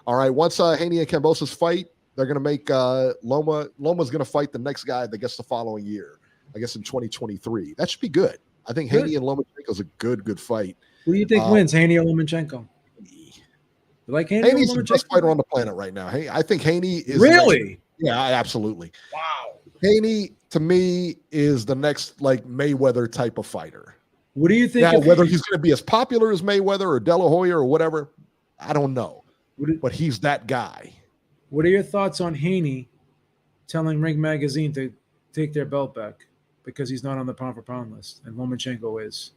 S4: All right, once Haney and Kambosos fight, they're going to make Loma's going to fight the next guy that gets the following year, I guess in 2023. That should be good. I think Haney and Lomachenko is a good fight.
S1: Who do you think wins, Haney or Lomachenko? You like Haney?
S4: Haney's the best fighter on the planet right now. Hey, I think Haney is
S1: really.
S4: Yeah, absolutely.
S1: Wow.
S4: Haney, to me, is the next like Mayweather type of fighter.
S1: What do you think?
S4: Now, whether he's going to be as popular as Mayweather or De La Hoya or whatever, I don't know. But he's that guy.
S1: What are your thoughts on Haney telling Ring Magazine to take their belt back because he's not on the pound-for-pound list and Lomachenko is?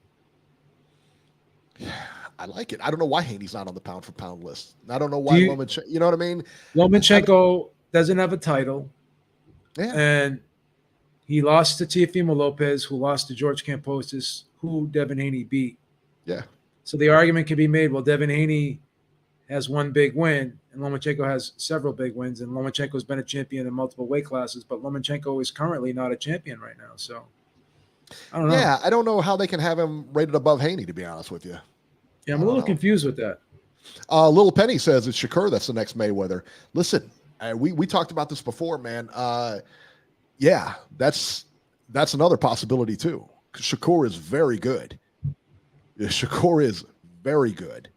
S4: I like it. I don't know why Haney's not on the pound-for-pound list. I don't know why Lomachenko. You know what I mean?
S1: Lomachenko doesn't have a title.
S4: Yeah.
S1: And he lost to Teofimo Lopez, who lost to George Kambosos, who Devin Haney beat.
S4: Yeah.
S1: So the argument could be made, well, Devin Haney has one big win, and Lomachenko has several big wins, and Lomachenko's been a champion in multiple weight classes, but Lomachenko is currently not a champion right now. So I don't know.
S4: Yeah, I don't know how they can have him rated above Haney, to be honest with you.
S1: Yeah, I'm a little confused with that.
S4: Little Penny says it's Shakur that's the next Mayweather. Listen, we talked about this before, man. Yeah, that's another possibility too. Shakur is very good. Shakur is very good.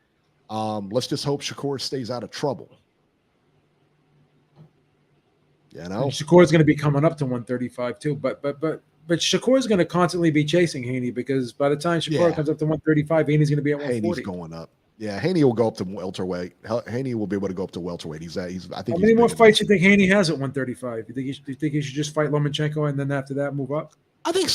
S4: Let's just hope Shakur stays out of trouble. You know,
S1: Shakur's going to be coming up to 135 too, but Shakur's going to constantly be chasing Haney, because by the time Shakur comes up to 135, Haney's going to be at 140.
S4: Haney's going up. Yeah, Haney will go up to welterweight. Haney will be able to go up to welterweight. I think.
S1: How many more fights you think Haney has at 135? You think he should just fight Lomachenko and then after that move up?
S4: I think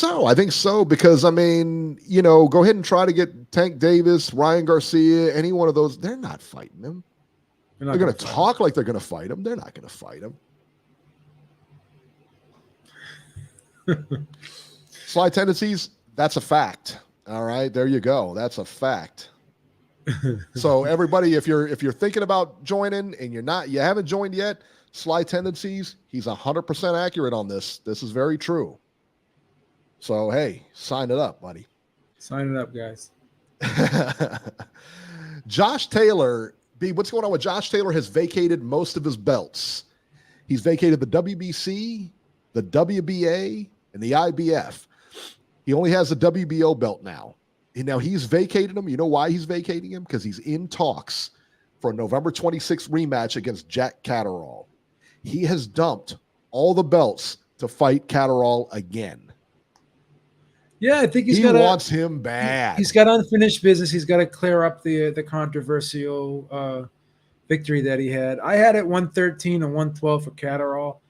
S4: so because, I mean, you know, go ahead and try to get Tank Davis, Ryan Garcia, any one of those. They're not fighting him. They're going to talk like they're going to fight him. They're not going to fight him. Sly tendencies, that's a fact. All right, there you go. That's a fact. So everybody, if you're thinking about joining and you haven't joined yet, Sly tendencies, he's 100% accurate on this. This is very true. So, hey, sign it up, buddy.
S1: Sign it up, guys.
S4: Josh Taylor, what's going on with Josh Taylor? Has vacated most of his belts. He's vacated the WBC, the WBA, and the IBF. He only has the WBO belt now. And now he's vacated him. You know why he's vacating him? Because he's in talks for a November 26th rematch against Jack Catterall. He has dumped all the belts to fight Catterall again.
S1: Yeah, I think
S4: he wants him bad.
S1: He's got unfinished business. He's got to clear up the controversial victory that he had. I had it 113 and 112 for Catterall.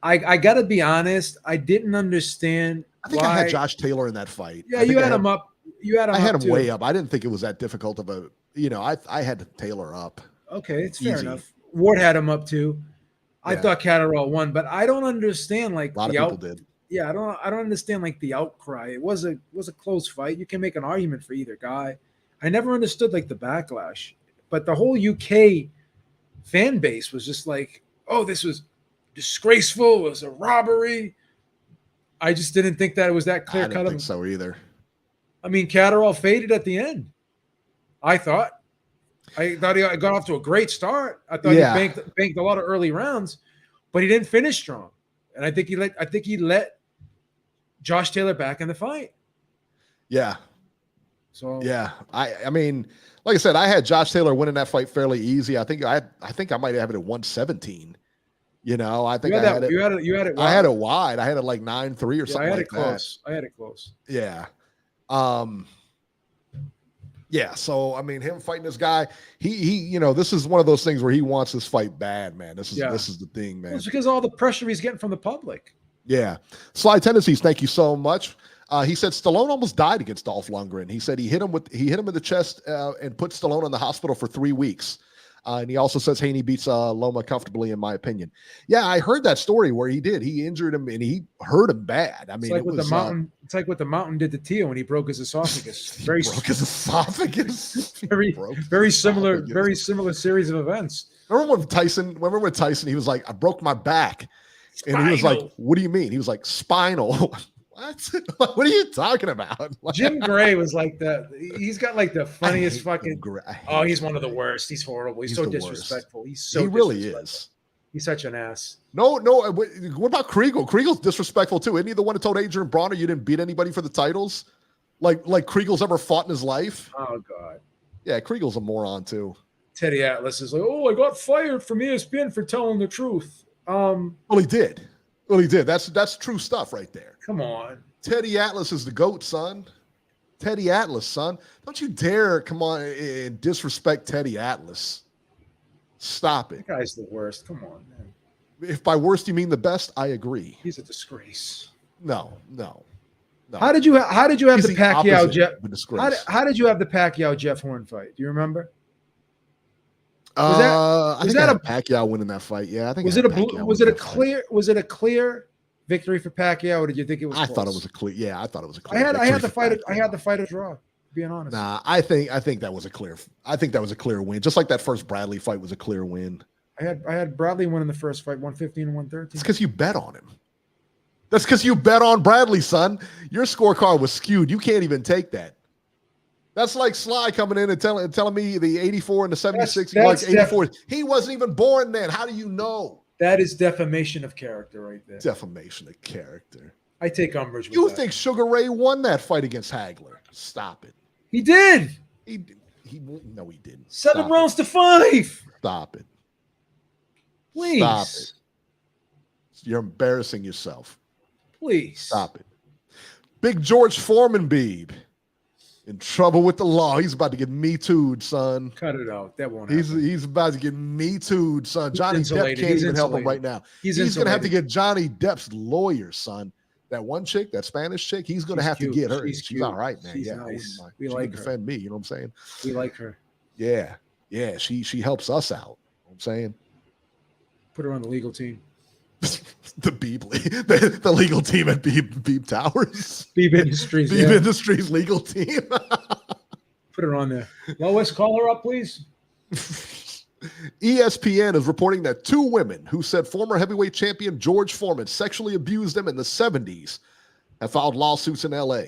S1: I got to be honest. I didn't understand.
S4: I think I had Josh Taylor in that fight.
S1: Yeah, you had him up. I had him
S4: way up. I didn't think it was that difficult of a. You know, I had Taylor up.
S1: Okay, it's fair enough. Ward had him up too. I thought Catterall won, but I don't understand. Like
S4: a lot of people did.
S1: Yeah, I don't understand like the outcry. It was a close fight. You can make an argument for either guy. I never understood like the backlash, but the whole UK fan base was just like, "Oh, this was disgraceful. It was a robbery." I just didn't think that it was that clear cut. I
S4: didn't think so either.
S1: I mean, Catterall faded at the end. I thought he got off to a great start. I thought he banked a lot of early rounds, but he didn't finish strong. And I think he let Josh Taylor back in the fight.
S4: Yeah.
S1: So
S4: yeah, I mean, like I said, I had Josh Taylor winning that fight fairly easy. I think I might have it at 117. You know, I think
S1: you had it.
S4: I had it wide. I had it like 9-3 or something. I had it
S1: close. I had it close.
S4: Yeah. Yeah. So I mean, him fighting this guy, he you know, this is one of those things where he wants this fight bad, man. This is the thing, man.
S1: It's because of all the pressure he's getting from the public.
S4: Yeah. Sly Tendencies, thank you so much. He said Stallone almost died against Dolph Lundgren. He said he hit him in the chest and put Stallone in the hospital for 3 weeks. And he also says Haney beats Loma comfortably, in my opinion. Yeah, I heard that story where he did. He injured him and he hurt him bad. I mean,
S1: it's like what the Mountain did to Tio when he broke his esophagus.
S4: Very
S1: similar series of events.
S4: Remember when Tyson? He was like, "I broke my back," and he was like, "What do you mean?" He was like, "Spinal." What are you talking about?
S1: Jim Gray was like that. He's got like the funniest fucking. Oh, he's one of the worst. He's horrible. He's so disrespectful.
S4: He really is.
S1: He's such an ass.
S4: No. What about Kriegel? Kriegel's disrespectful too. Isn't he the one that told Adrian Bronner you didn't beat anybody for the titles? Like Kriegel's ever fought in his life?
S1: Oh God.
S4: Yeah, Kriegel's a moron too.
S1: Teddy Atlas is like, oh, I got fired from ESPN for telling the truth.
S4: Well, he did. That's true stuff right there.
S1: Come on.
S4: Teddy Atlas is the GOAT, son. Teddy Atlas, son. Don't you dare come on and disrespect Teddy Atlas. Stop it.
S1: That guy's the worst. Come on, man.
S4: If by worst you mean the best, I agree.
S1: He's a disgrace.
S4: No.
S1: How did you have the Pacquiao Jeff? How did you have the Pacquiao Jeff Horn fight? Do you remember?
S4: I think Pacquiao winning that fight. Yeah, I think.
S1: Was it a clear victory for Pacquiao, or did you think it was?
S4: I thought it was a clear. Yeah, I thought it was a clear.
S1: I had the fight a draw. Being honest.
S4: Nah, I think that was a clear. I think that was a clear win. Just like that first Bradley fight was a clear win.
S1: I had Bradley winning the first fight, 115 and 113.
S4: It's because you bet on him. That's because you bet on Bradley, son. Your scorecard was skewed. You can't even take that. That's like Sly coming in and telling me the 84 and the 76.
S1: That's
S4: 84. He wasn't even born then. How do you know?
S1: That is defamation of character right there.
S4: Defamation of character.
S1: I take umbrage with
S4: You
S1: that.
S4: think Sugar Ray won that fight against Hagler? Stop it.
S1: He did.
S4: No, he didn't.
S1: 7 rounds to 5.
S4: Stop it.
S1: Please.
S4: Stop it. You're embarrassing yourself.
S1: Please.
S4: Stop it. Big George Foreman, Beeb. In trouble with the law. He's about to get Me Too'd, son.
S1: Cut it out. That won't happen.
S4: He's about to get Me Too'd, son. Johnny Depp can't even help him right now. He's going to have to get Johnny Depp's lawyer, son. That one chick, that Spanish chick, he's going to have to get her. She's all right, man.
S1: She's
S4: yeah,
S1: nice.
S4: We like her. Defend me, you know what I'm saying?
S1: We like her.
S4: Yeah. Yeah, she helps us out. You know what I'm saying?
S1: Put her on the legal team.
S4: The the legal team at Beeb Towers.
S1: Beeb Industries.
S4: Beeb Industries legal team.
S1: Put her on there. Lois, call her up, please.
S4: ESPN is reporting that 2 women who said former heavyweight champion George Foreman sexually abused them in the 70s have filed lawsuits in LA.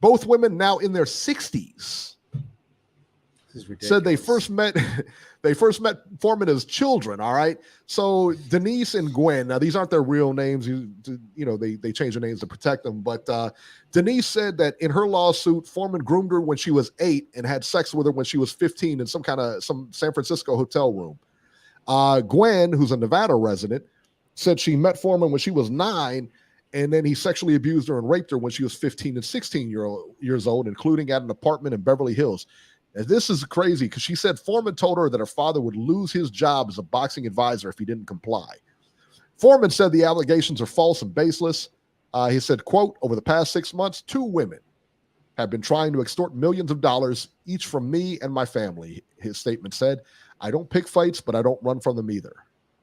S4: Both women now in their 60s said they first met Foreman as children. All right. So Denise and Gwen, now these aren't their real names. They changed their names to protect them. But Denise said that in her lawsuit, Foreman groomed her when she was 8 and had sex with her when she was 15 in some San Francisco hotel room. Gwen, who's a Nevada resident, said she met Foreman when she was 9, and then he sexually abused her and raped her when she was 15 and 16 years old, including at an apartment in Beverly Hills. And this is crazy because she said Foreman told her that her father would lose his job as a boxing advisor if he didn't comply. Foreman said the allegations are false and baseless. He said, quote, over the past 6 months, 2 women have been trying to extort millions of dollars each from me and my family. His statement said, I don't pick fights, but I don't run from them either.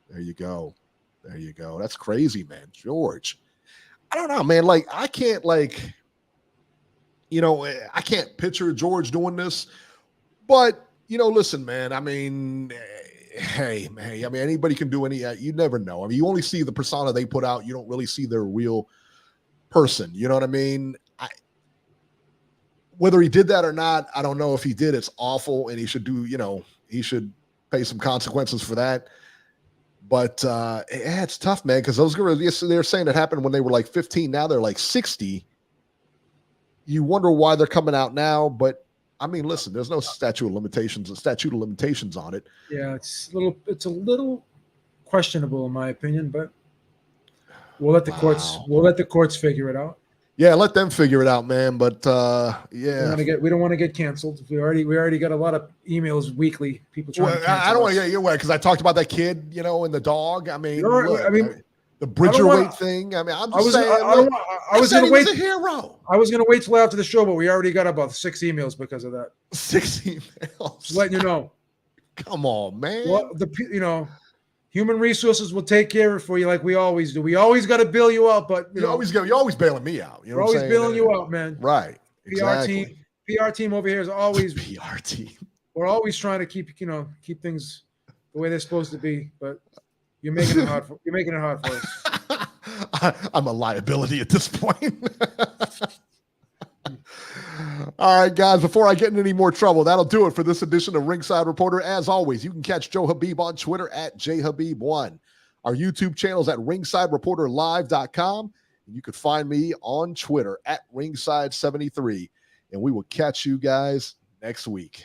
S4: There you go. There you go. That's crazy, man. George. I don't know, man. Like, I can't picture George doing this. But, listen, man, I mean, hey, anybody can do you never know. I mean, you only see the persona they put out. You don't really see their real person. You know what I mean? Whether he did that or not, I don't know. If he did, it's awful. And he should he should pay some consequences for that. But it's tough, man, because those girls, they're saying it happened when they were like 15. Now they're like 60. You wonder why they're coming out now, but I mean, listen, there's no statute of limitations on it.
S1: Yeah, it's a little questionable in my opinion, but we'll let the courts figure it out.
S4: Yeah, let them figure it out, man. But yeah,
S1: we don't want to get canceled. We already got a lot of emails weekly. People trying to cancel
S4: I don't want to
S1: us.
S4: get your way because I talked about that kid, and the dog. I mean, the
S1: I
S4: Bridgerweight thing. I mean, I'm just saying.
S1: I was going to wait.
S4: A hero.
S1: I was going to wait till after the show, but we already got about 6 emails because of that.
S4: 6 emails.
S1: Just letting you know.
S4: Come on, man.
S1: Well, human resources will take care of it for you like we always do. We always got to bail you out, but you're always
S4: bailing me out.
S1: We're always bailing you out, man.
S4: Right. Exactly.
S1: PR team over here is always
S4: PR team.
S1: We're always trying to keep things the way they're supposed to be, but you're making it hard for us.
S4: I'm a liability at this point. All right, guys, before I get in any more trouble, that'll do it for this edition of Ringside Reporter. As always, you can catch Joe Habib on Twitter at JHabib1. Our YouTube channel is at ringsidereporterlive.com. And you can find me on Twitter at Ringside73. And we will catch you guys next week.